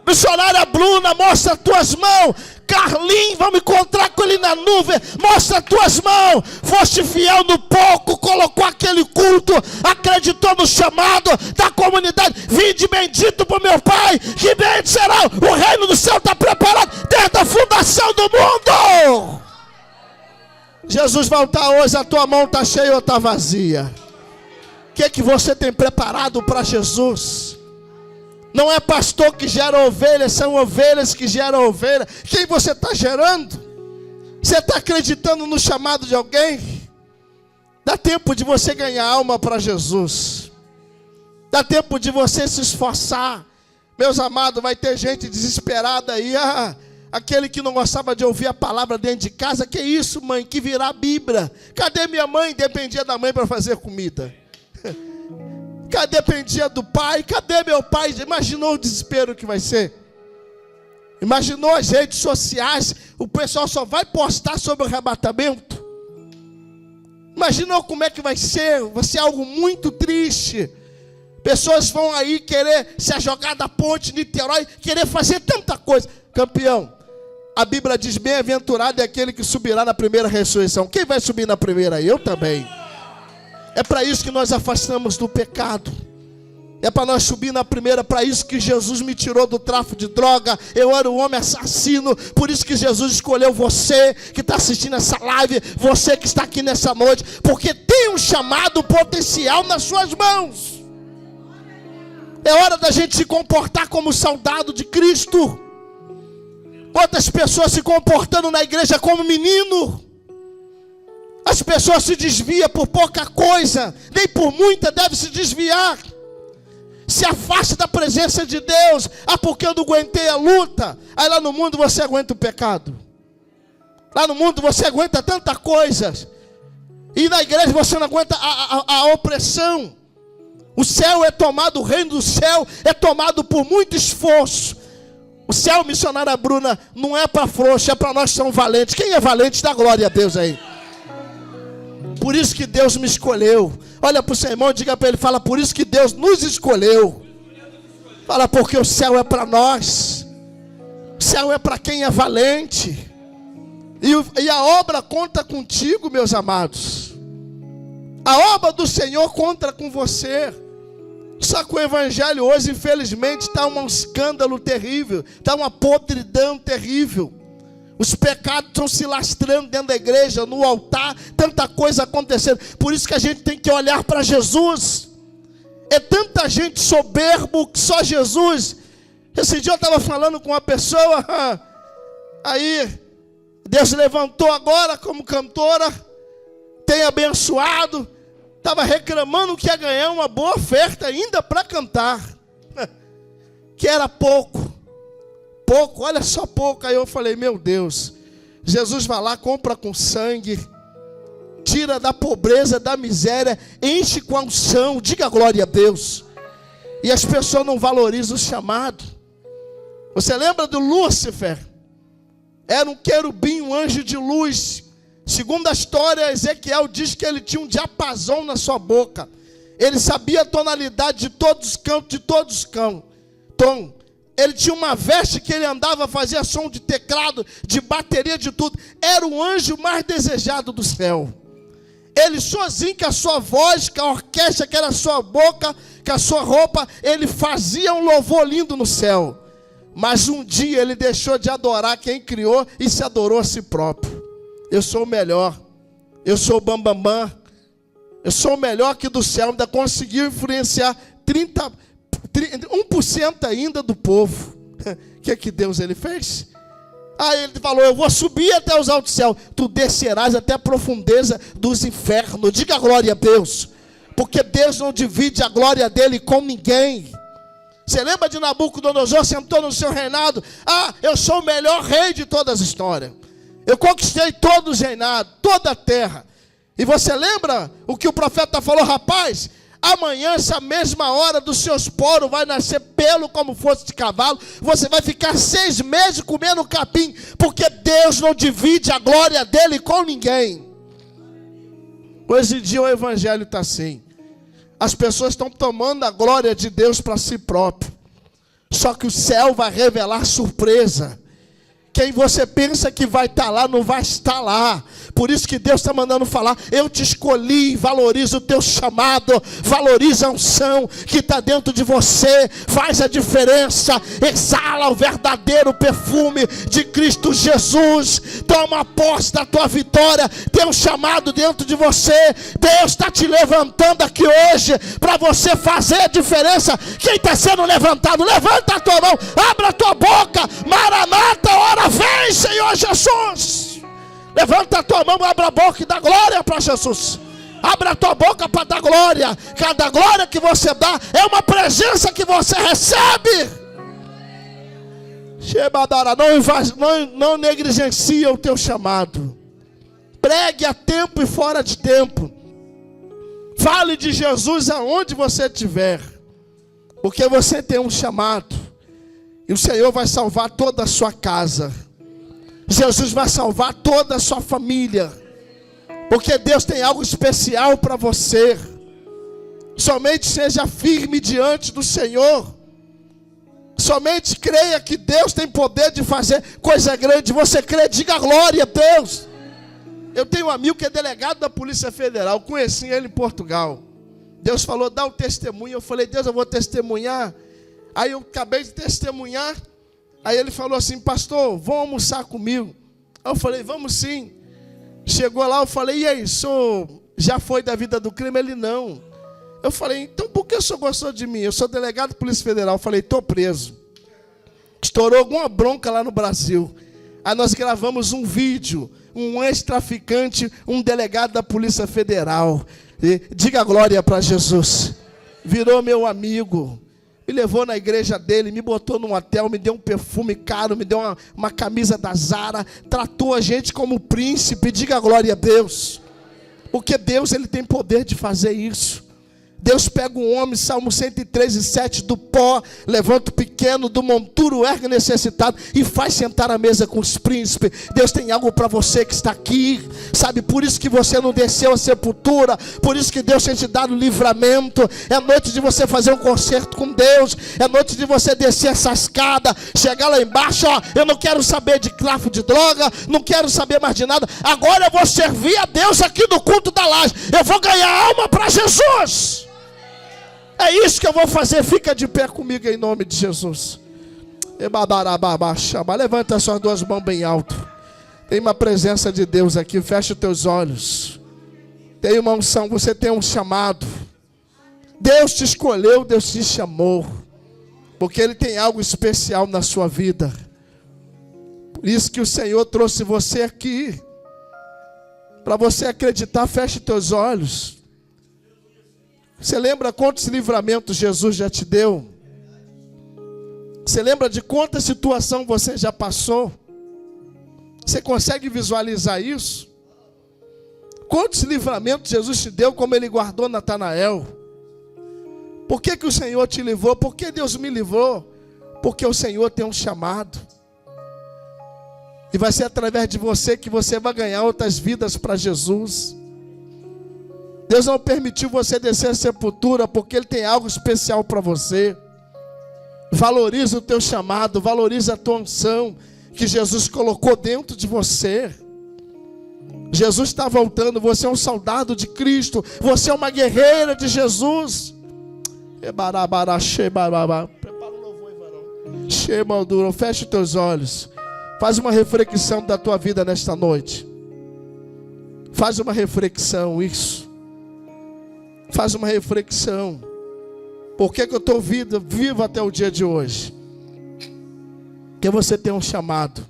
Missionária Bruna, mostra as tuas mãos. Carlinhos, vamos encontrar com ele na nuvem. Mostra as tuas mãos. Foste fiel no pouco, colocou aquele culto, acreditou no chamado da comunidade. Vinde bendito por meu Pai, que bendito será. O reino do céu está preparado desde a fundação do mundo. Jesus voltar hoje, a tua mão está cheia ou está vazia? O que você tem preparado para Jesus? Não é pastor que gera ovelhas, são ovelhas que geram ovelha. Quem você está gerando? Você está acreditando no chamado de alguém? Dá tempo de você ganhar alma para Jesus. Dá tempo de você se esforçar. Meus amados, vai ter gente desesperada aí. Aquele que não gostava de ouvir a palavra dentro de casa. Que isso, mãe? Que virá a Bíblia. Cadê minha mãe? Dependia da mãe para fazer comida. Cadê dependia do pai? Cadê meu pai? Imaginou o desespero que vai ser? Imaginou as redes sociais? O pessoal só vai postar sobre o arrebatamento? Imaginou como é que vai ser? Vai ser algo muito triste. Pessoas vão aí querer se jogar da ponte de Niterói, querer fazer tanta coisa. Campeão, a Bíblia diz: bem-aventurado é aquele que subirá na primeira ressurreição. Quem vai subir na primeira? Eu também. É para isso que nós afastamos do pecado. É para nós subir na primeira. Para isso que Jesus me tirou do tráfico de droga. Eu era um homem assassino. Por isso que Jesus escolheu você que está assistindo essa live. Você que está aqui nessa noite. Porque tem um chamado potencial nas suas mãos. É hora da gente se comportar como soldado de Cristo. Quantas pessoas se comportando na igreja como menino? As pessoas se desviam por pouca coisa, nem por muita deve se desviar. Se afaste da presença de Deus. Porque eu não aguentei a luta. Aí lá no mundo você aguenta o pecado. Lá no mundo você aguenta tanta coisa. E na igreja você não aguenta a opressão. O céu é tomado, o reino do céu é tomado por muito esforço. O céu, missionária Bruna, não é para frouxo, é para nós que somos valentes. Quem é valente, dá glória a Deus aí. Por isso que Deus me escolheu. Olha para o seu irmão e diga para ele, fala: por isso que Deus nos escolheu. Fala: porque o céu é para nós. O céu é para quem é valente. E a obra conta contigo, meus amados. A obra do Senhor conta com você. Só que o evangelho hoje, infelizmente, está um escândalo terrível. Está uma podridão terrível. Os pecados estão se lastrando dentro da igreja, no altar, tanta coisa acontecendo. Por isso que a gente tem que olhar para Jesus. É tanta gente soberbo que só Jesus. Esse dia eu estava falando com uma pessoa, aí Deus levantou agora como cantora, tem abençoado, estava reclamando que ia ganhar uma boa oferta ainda para cantar, que era pouco, olha só pouco. Aí eu falei: meu Deus, Jesus vai lá, compra com sangue, tira da pobreza, da miséria, enche com a unção, diga glória a Deus. E as pessoas não valorizam o chamado. Você lembra do Lúcifer? Era um querubim, um anjo de luz. Segundo a história, Ezequiel diz que ele tinha um diapasão na sua boca. Ele sabia a tonalidade de todos os cantos, de todos os tom. Ele tinha uma veste que ele andava, fazia som de teclado, de bateria, de tudo. Era o anjo mais desejado do céu. Ele sozinho, com a sua voz, com a orquestra que era a sua boca, com a sua roupa, ele fazia um louvor lindo no céu. Mas um dia ele deixou de adorar quem criou e se adorou a si próprio. Eu sou o melhor, eu sou o bambambam, eu sou o melhor aqui do céu. Ainda conseguiu influenciar 1% ainda do povo. O que Deus ele fez? Aí ele falou: eu vou subir até os altos céus, tu descerás até a profundeza dos infernos. Diga glória a Deus. Porque Deus não divide a glória dele com ninguém. Você lembra de Nabucodonosor, sentou no seu reinado? Ah, eu sou o melhor rei de todas as histórias. Eu conquistei todos os reinados, toda a terra. E você lembra o que o profeta falou? Rapaz, amanhã, essa mesma hora, dos seus poros vai nascer pelo como fosse de cavalo. Você vai ficar 6 meses comendo capim, porque Deus não divide a glória dele com ninguém. Hoje em dia o evangelho está assim. As pessoas estão tomando a glória de Deus para si próprio. Só que o céu vai revelar surpresa. Quem você pensa que vai estar lá, não vai estar lá. Por isso que Deus está mandando falar. Eu te escolhi, valoriza o teu chamado, valoriza a unção que está dentro de você. Faz a diferença, exala o verdadeiro perfume de Cristo Jesus. Toma posse da tua vitória. Tem um chamado dentro de você. Deus está te levantando aqui hoje para você fazer a diferença. Quem está sendo levantado, levanta a tua mão, abre a tua boca. Maranata, hora vem, Senhor Jesus. Levanta a tua mão, abre a boca e dá glória para Jesus. Abre a tua boca para dar glória. Cada glória que você dá é uma presença que você recebe. Não negligencia o teu chamado. Pregue a tempo e fora de tempo. Fale de Jesus aonde você estiver. Porque você tem um chamado. E o Senhor vai salvar toda a sua casa. Jesus vai salvar toda a sua família. Porque Deus tem algo especial para você. Somente seja firme diante do Senhor. Somente creia que Deus tem poder de fazer coisa grande. Você crê, diga glória a Deus. Eu tenho um amigo que é delegado da Polícia Federal. Conheci ele em Portugal. Deus falou, dá um testemunho. Eu falei, Deus, eu vou testemunhar. Aí eu acabei de testemunhar. Aí ele falou assim, pastor, vão almoçar comigo. Aí eu falei, vamos sim. Chegou lá, eu falei, e aí, o senhor já foi da vida do crime? Ele, não. Eu falei, então por que o senhor gostou de mim? Eu sou delegado da Polícia Federal. Eu falei, estou preso. Estourou alguma bronca lá no Brasil. Aí nós gravamos um vídeo, um ex-traficante, um delegado da Polícia Federal. E, diga glória para Jesus. Virou meu amigo. Me levou na igreja dele, me botou num hotel, me deu um perfume caro, me deu uma camisa da Zara, tratou a gente como príncipe, diga glória a Deus. Porque Deus, ele tem poder de fazer isso. Deus pega um homem, Salmo 103:7, do pó, levanta o pequeno, do monturo ergue o necessitado e faz sentar à mesa com os príncipes. Deus tem algo para você que está aqui, sabe? Por isso que você não desceu à sepultura, por isso que Deus tem te dado livramento. É noite de você fazer um concerto com Deus, é noite de você descer essa escada, chegar lá embaixo, ó, eu não quero saber de tráfico de droga, não quero saber mais de nada, agora eu vou servir a Deus aqui no culto da laje, eu vou ganhar alma para Jesus. É isso que eu vou fazer. Fica de pé comigo em nome de Jesus. Levanta suas duas mãos bem alto. Tem uma presença de Deus aqui. Fecha os teus olhos. Tem uma unção. Você tem um chamado. Deus te escolheu. Deus te chamou. Porque Ele tem algo especial na sua vida. Por isso que o Senhor trouxe você aqui. Para você acreditar, feche os teus olhos. Você lembra quantos livramentos Jesus já te deu? Você lembra de quanta situação você já passou? Você consegue visualizar isso? Quantos livramentos Jesus te deu, como Ele guardou Natanael? Por que o Senhor te livrou? Por que Deus me livrou? Porque o Senhor tem um chamado. E vai ser através de você que você vai ganhar outras vidas para Jesus. Deus não permitiu você descer a sepultura porque Ele tem algo especial para você. Valoriza o teu chamado, valoriza a tua unção que Jesus colocou dentro de você. Jesus está voltando, você é um soldado de Cristo, você é uma guerreira de Jesus. Prepara o louvor, varão. Feche os teus olhos. Faz uma reflexão da tua vida nesta noite. Faz uma reflexão, isso. Faz uma reflexão. Por que eu estou vivo até o dia de hoje? Porque você tem um chamado.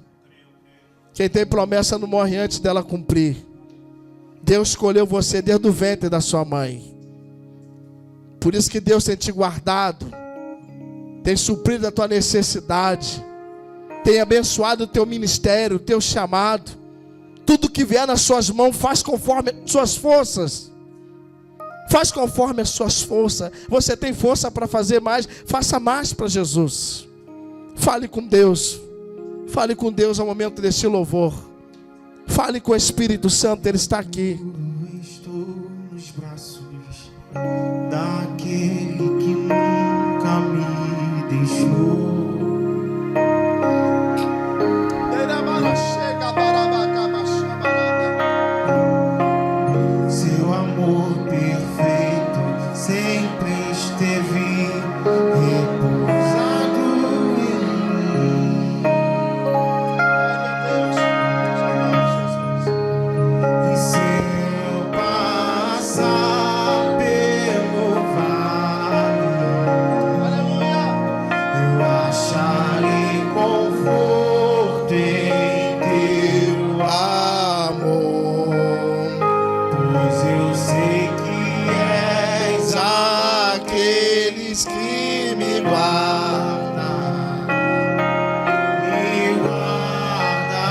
Quem tem promessa não morre antes dela cumprir. Deus escolheu você desde o ventre da sua mãe. Por isso que Deus tem te guardado, tem suprido a tua necessidade, tem abençoado o teu ministério, o teu chamado. Tudo que vier nas suas mãos, faz conforme as suas forças. Faz conforme as suas forças. Você tem força para fazer mais, faça mais para Jesus. Fale com Deus. Fale com Deus ao momento deste louvor. Fale com o Espírito Santo, Ele está aqui. Estou nos braços daquele que nunca me deixou. Seu amor perfeito sempre esteve repousado em mim. E se eu passar pelo vale, eu acharei conforto em teu amor, pois eu sei que és aqueles que me guarda, me guarda.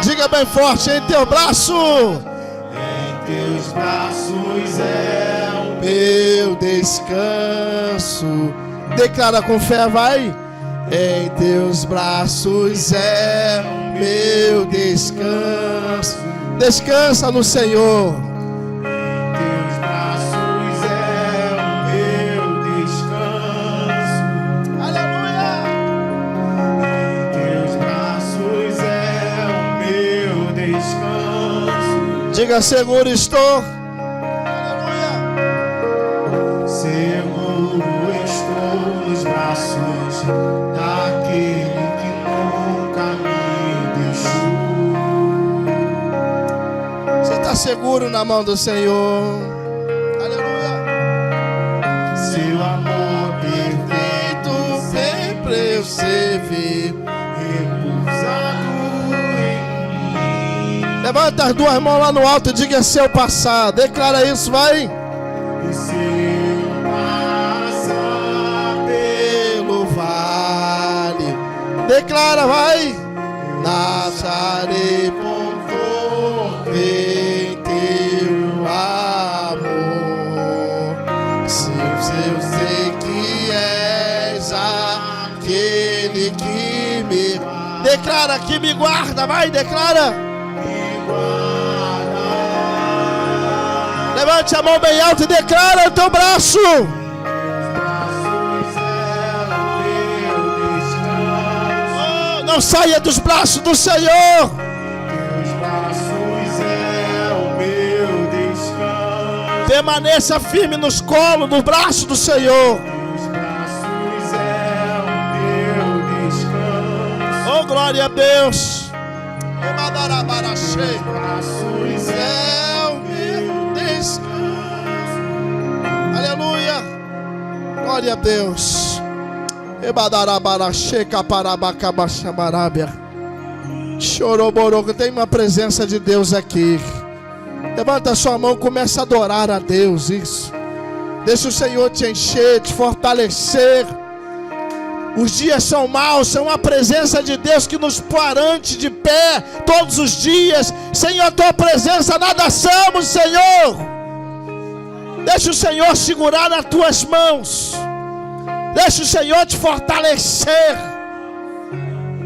Diga bem forte, em teu braço, Em teus braços é o meu descanso. Declara com fé, vai. Em teus braços é o meu descanso. Descansa no Senhor. teus braços é o meu descanso. Aleluia. Em teus braços é o meu descanso. Diga, seguro estou. Seguro estou nos braços daquele que nunca me deixou. Você está seguro na mão do Senhor. Aleluia. Seu amor perfeito Sempre eu servi. repousado em mim. Levanta as duas mãos lá no alto e diga: é seu passar. Declara isso, vai. E se eu passar Pelo vale. Declara, vai. Acharei conforto em teu amor. Se eu sei que és aquele que me... Declara que me guarda, vai, declara. Levante a mão bem alta e declara o teu braço. Oh, não saia dos braços do Senhor. Teus braços é o meu descanso. Permaneça firme nos colos, no braço do Senhor. Teus braços é o meu descanso. Oh, glória a Deus. Teus braços É o meu descanso. Aleluia. Glória a Deus. Choroboroco. Tem uma presença de Deus aqui. Levanta a sua mão, começa a adorar a Deus. Isso. Deixa o Senhor te encher, te fortalecer. Os dias são maus, são a presença de Deus que nos garante de pé todos os dias. Senhor, tua presença nada somos, Senhor. Deixa o Senhor segurar nas tuas mãos. Deixa o Senhor te fortalecer.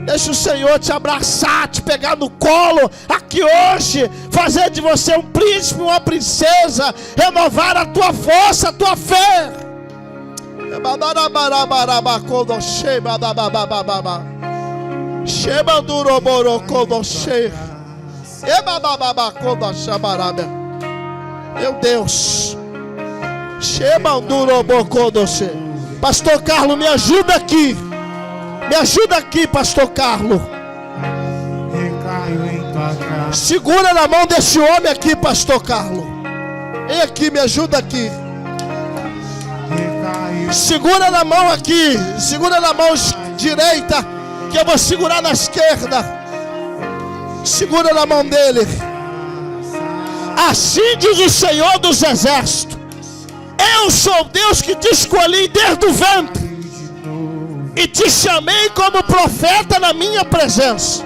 Deixa o Senhor te abraçar, te pegar no colo aqui hoje, fazer de você um príncipe, uma princesa, renovar a tua força, a tua fé. Meu Deus. Pastor Carlos, me ajuda aqui. Me ajuda aqui, Pastor Carlos. recaio em tua graça. Segura na mão desse homem aqui, Pastor Carlos. Vem aqui, me ajuda aqui. Recaio Segura na mão aqui. Segura na mão direita, que eu vou segurar na esquerda. Segura na mão dele. Assim diz o Senhor dos Exércitos: Eu sou Deus que te escolhi desde o ventre e te chamei como profeta na minha presença.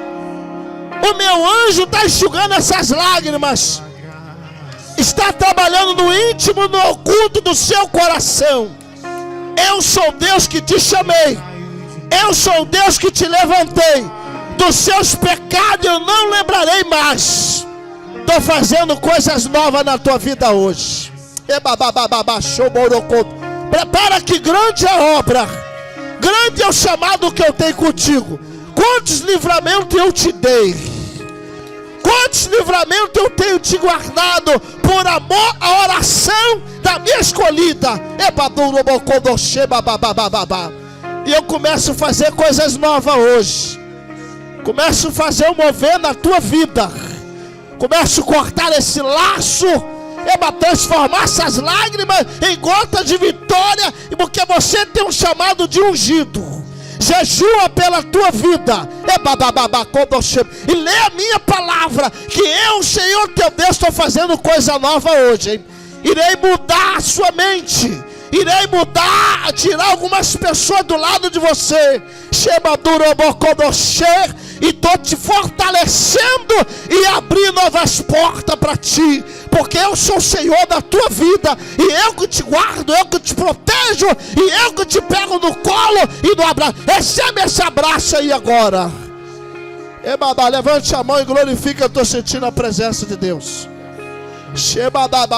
O meu anjo está enxugando essas lágrimas, está trabalhando no íntimo, no oculto do seu coração. Eu sou Deus que te chamei, eu sou Deus que te levantei. Dos seus pecados eu não lembrarei mais. Estou fazendo coisas novas na tua vida hoje. Prepara que grande é a obra, grande é o chamado que eu tenho contigo. Quantos livramentos eu te dei, quantos livramentos eu tenho te guardado, por amor à oração da minha escolhida. E eu começo a fazer coisas novas hoje. Começo a fazer um mover na tua vida. Começo a cortar esse laço, transformar essas lágrimas em gota de vitória, porque você tem um chamado de ungido. Jejua pela tua vida, e lê a minha palavra, que eu, Senhor teu Deus, estou fazendo coisa nova hoje, hein? Irei mudar a sua mente, irei mudar, tirar algumas pessoas do lado de você, e estou te fortalecendo e abrir novas portas para ti, porque eu sou o Senhor da tua vida, e eu que te guardo, eu que te protejo, e eu que te pego no colo e no abraço. Recebe esse abraço aí agora. Levante a mão e glorifica. Eu estou sentindo a presença de Deus.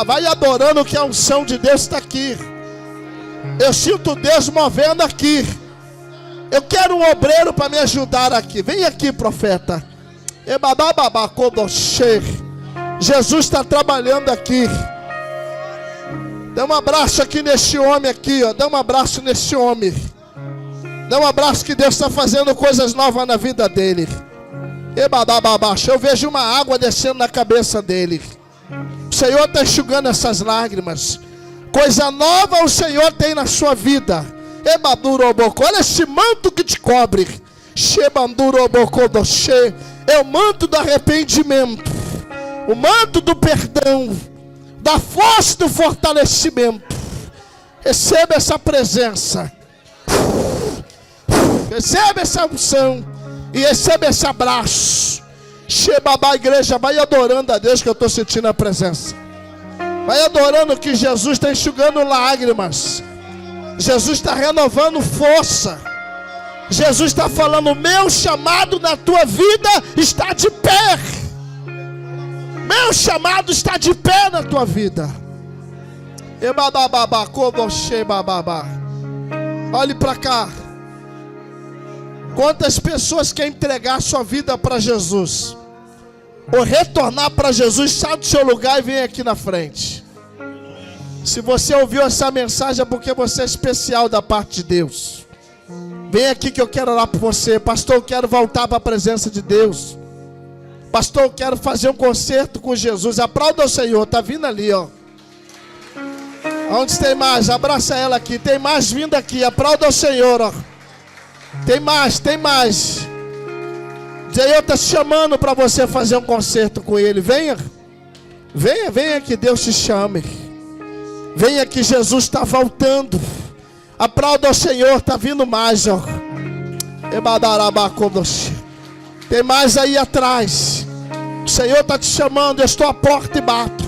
Vai adorando, que a unção de Deus está aqui. Eu sinto Deus movendo aqui. Eu quero um obreiro para me ajudar aqui. Vem aqui, profeta. Jesus está trabalhando aqui. Dá um abraço aqui neste homem aqui, ó. Dá um abraço neste homem. Dá um abraço, que Deus está fazendo coisas novas na vida dele. Eu vejo uma água descendo na cabeça dele. O Senhor está enxugando essas lágrimas. Coisa nova o Senhor tem na sua vida. Olha esse manto que te cobre. É o manto do arrependimento, o manto do perdão, da força, do fortalecimento. Receba essa presença, receba essa unção e receba esse abraço. Shebabá, igreja, vai adorando a Deus, que eu estou sentindo a presença. Vai adorando, que Jesus está enxugando lágrimas. Jesus está renovando força. Jesus está falando: meu chamado na tua vida está de pé. Meu chamado está de pé na tua vida. Olhe para cá. Quantas pessoas querem entregar sua vida para Jesus, ou retornar para Jesus? Sai do seu lugar e vem aqui na frente. Se você ouviu essa mensagem, é porque você é especial da parte de Deus. Vem aqui que eu quero orar por você. Pastor, eu quero voltar para a presença de Deus. Pastor, eu quero fazer um concerto com Jesus. Aplauda o Senhor, está vindo ali, ó. Onde tem mais? Abraça ela aqui. Tem mais vindo aqui. Aplauda o Senhor, ó. Tem mais, tem mais. O Senhor está te chamando para você fazer um concerto com Ele. Venha, venha, venha, que Deus te chame. Venha, que Jesus está voltando. Aplauda o Senhor, está vindo mais, ó. Tem mais aí atrás. O Senhor está te chamando. Eu estou à porta e bato.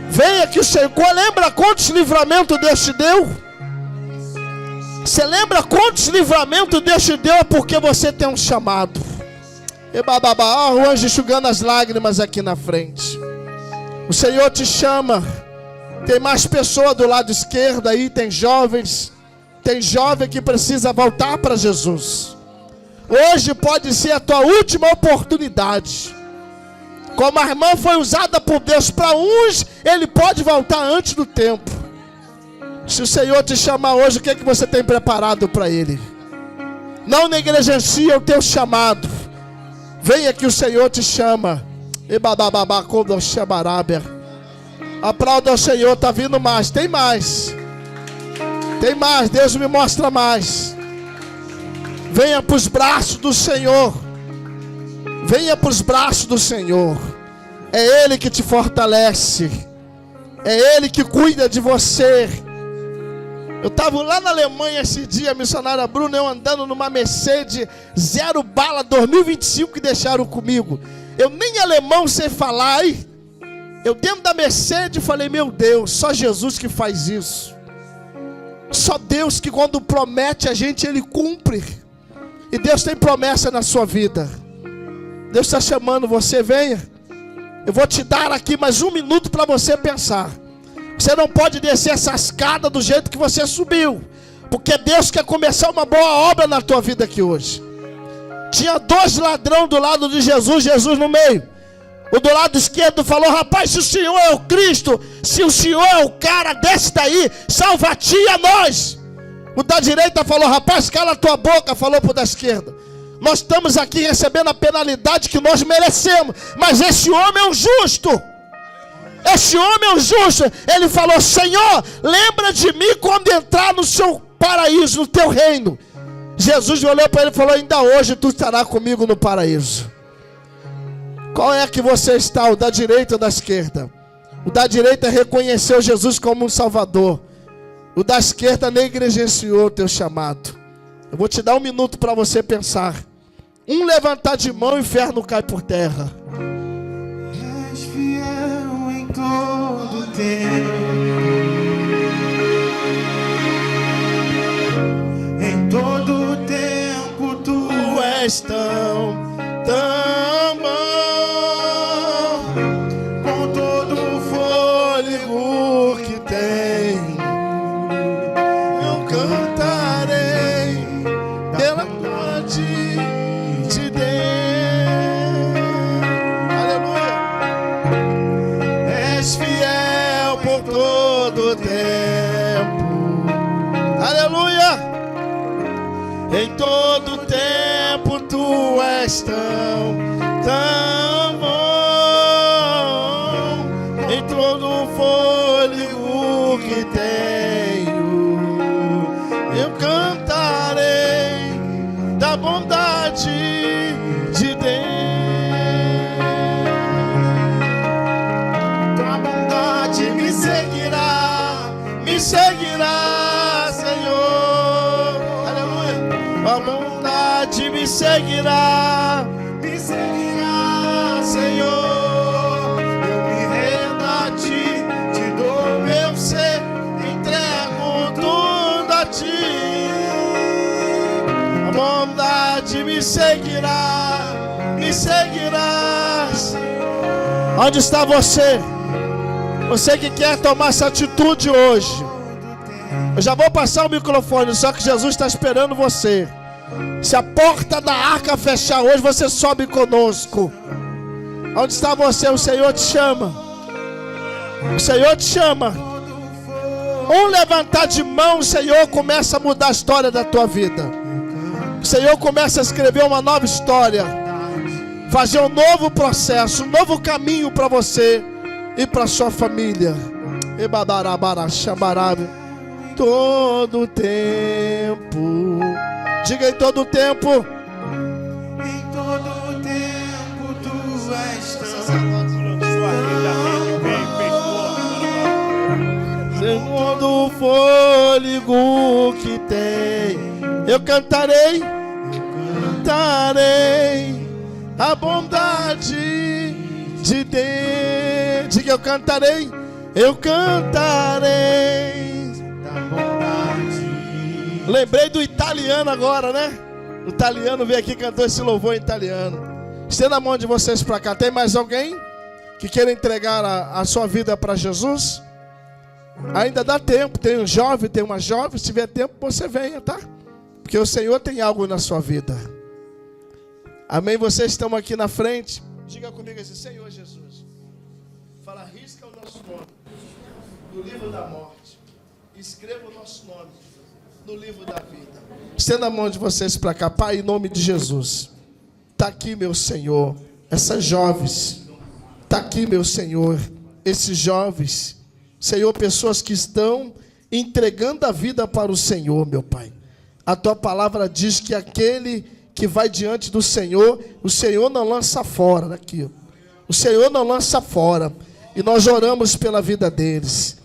Venha, que o Senhor. Lembra quantos livramentos Deus te deu? Você lembra quantos livramentos Deus te deu? É porque você tem um chamado. O anjo enxugando as lágrimas aqui na frente. O Senhor te chama. Tem mais pessoas do lado esquerdo aí. Tem jovens. Tem jovem que precisa voltar para Jesus. Hoje pode ser a tua última oportunidade. Como a irmã foi usada por Deus para uns, Ele pode voltar antes do tempo. Se o Senhor te chamar hoje, o que é que você tem preparado para Ele? Não negligencie o teu chamado. Venha, que o Senhor te chama. Aplauda o Senhor, está vindo mais. Tem mais. Tem mais, Deus me mostra mais. Venha para os braços do Senhor. Venha para os braços do Senhor. É Ele que te fortalece. É Ele que cuida de você. Eu estava lá na Alemanha esse dia, a missionária Bruna, eu andando numa Mercedes 0 bala 2025 que deixaram comigo. Eu nem alemão sei falar, hein? Eu dentro da Mercedes falei, meu Deus, só Jesus que faz isso. Só Deus que quando promete a gente, Ele cumpre. E Deus tem promessa na sua vida. Deus está chamando você, venha. Eu vou te dar aqui mais 1 minuto para você pensar. Você não pode descer essa escada do jeito que você subiu, porque Deus quer começar uma boa obra na tua vida aqui hoje. Tinha 2 ladrões do lado de Jesus, Jesus no meio. O do lado esquerdo falou, rapaz, se o Senhor é o Cristo, se o Senhor é o cara, desce daí, salva a ti e a nós. O da direita falou, rapaz, cala a tua boca, falou pro da esquerda. Nós estamos aqui recebendo a penalidade que nós merecemos, mas esse homem é um justo. Esse homem é um justo. Ele falou, Senhor, lembra de mim quando entrar no seu paraíso, no teu reino. Jesus olhou para ele e falou, ainda hoje tu estarás comigo no paraíso. Qual é que você está, o da direita ou da esquerda? O da direita reconheceu Jesus como um salvador. O da esquerda negligenciou o teu chamado. Eu vou te dar 1 minuto para você pensar. Um levantar de mão, o inferno cai por terra. És fiel em todo tempo. Em todo tempo tu És tão bom. com todo Fôlego que tem, eu cantarei pela tua de Deus. Aleluia. És fiel por todo tempo. Aleluia. Em todo tempo tu és tão bom. Em todo fôlego que tenho, eu cantarei da bondade de Deus. tua bondade me Seguirá, Senhor. Aleluia. A bondade me seguirá, Senhor. Eu me rendo a ti, te dou Meu ser, entrego tudo a ti. A bondade me seguirá, Onde está você? Você que quer tomar essa atitude hoje. Eu já vou passar o microfone, só que Jesus está esperando você. Se a porta da arca fechar hoje, você sobe conosco. Onde está você? O Senhor te chama. O Senhor te chama. Um levantar de mão, o Senhor começa a mudar a história da tua vida. O Senhor começa a escrever uma nova história, fazer um novo processo, um novo caminho para você e para sua família. Todo tempo. Diga em todo tempo. em todo tempo tu és tão Segundo o fôlego que tem, eu cantarei a bondade de Deus. Diga, eu cantarei da bondade. Lembrei do italiano agora, né? O italiano veio aqui e cantou esse louvor em italiano. Estenda a mão de vocês para cá. Tem mais alguém que queira entregar a sua vida para Jesus? Ainda dá tempo. Tem um jovem, tem uma jovem. Se tiver tempo, você venha, tá? Porque o Senhor tem algo na sua vida. Amém? Vocês estão aqui na frente. Diga comigo assim: Senhor Jesus, fala, risca o nosso nome no livro da morte. Escreva o nosso nome no livro da vida. Estenda a mão de vocês para cá. Pai, em nome de Jesus, está aqui, meu Senhor, essas jovens. Está aqui, meu Senhor, esses jovens. Senhor, pessoas que estão entregando a vida para o Senhor, meu Pai. A tua palavra diz que aquele que vai diante do Senhor, o Senhor não lança fora daqui. O Senhor não lança fora. E nós oramos pela vida deles.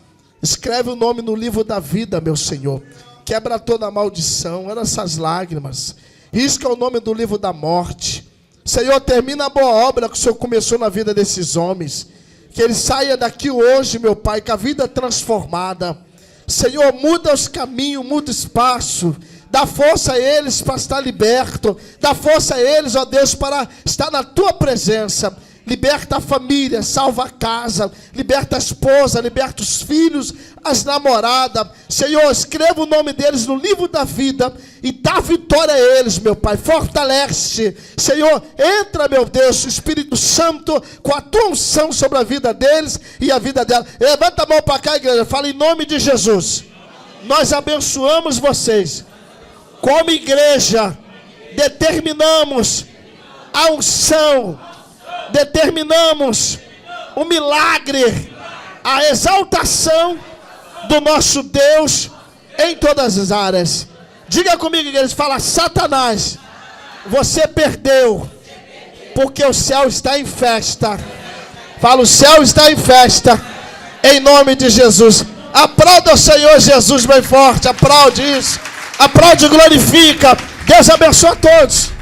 Escreve o nome no livro da vida, meu Senhor. Quebra toda a maldição, olha essas lágrimas. Risca o nome do livro da morte. Senhor, termina a boa obra que o Senhor começou na vida desses homens. Que eles saiam daqui hoje, meu Pai, com a vida transformada. Senhor, muda os caminhos, muda o espaço. Dá força a eles para estar liberto. Dá força a eles, ó Deus, para estar na Tua presença. Liberta a família, salva a casa, liberta a esposa, liberta os filhos, as namoradas. Senhor, escreva o nome deles no livro da vida e dá vitória a eles, meu Pai. Fortalece. Senhor, entra, meu Deus, o Espírito Santo, com a tua unção sobre a vida deles e a vida dela. Levanta a mão para cá, igreja. Fala em nome de Jesus. Nós abençoamos vocês. Como igreja, determinamos a unção. Determinamos o milagre, a exaltação do nosso Deus em todas as áreas. Diga comigo, igreja, fala: Satanás, você perdeu, porque o céu está em festa. Fala: o céu está em festa, em nome de Jesus. Aplauda o Senhor Jesus bem forte, aplaude isso, aplaude e glorifica. Deus abençoe a todos.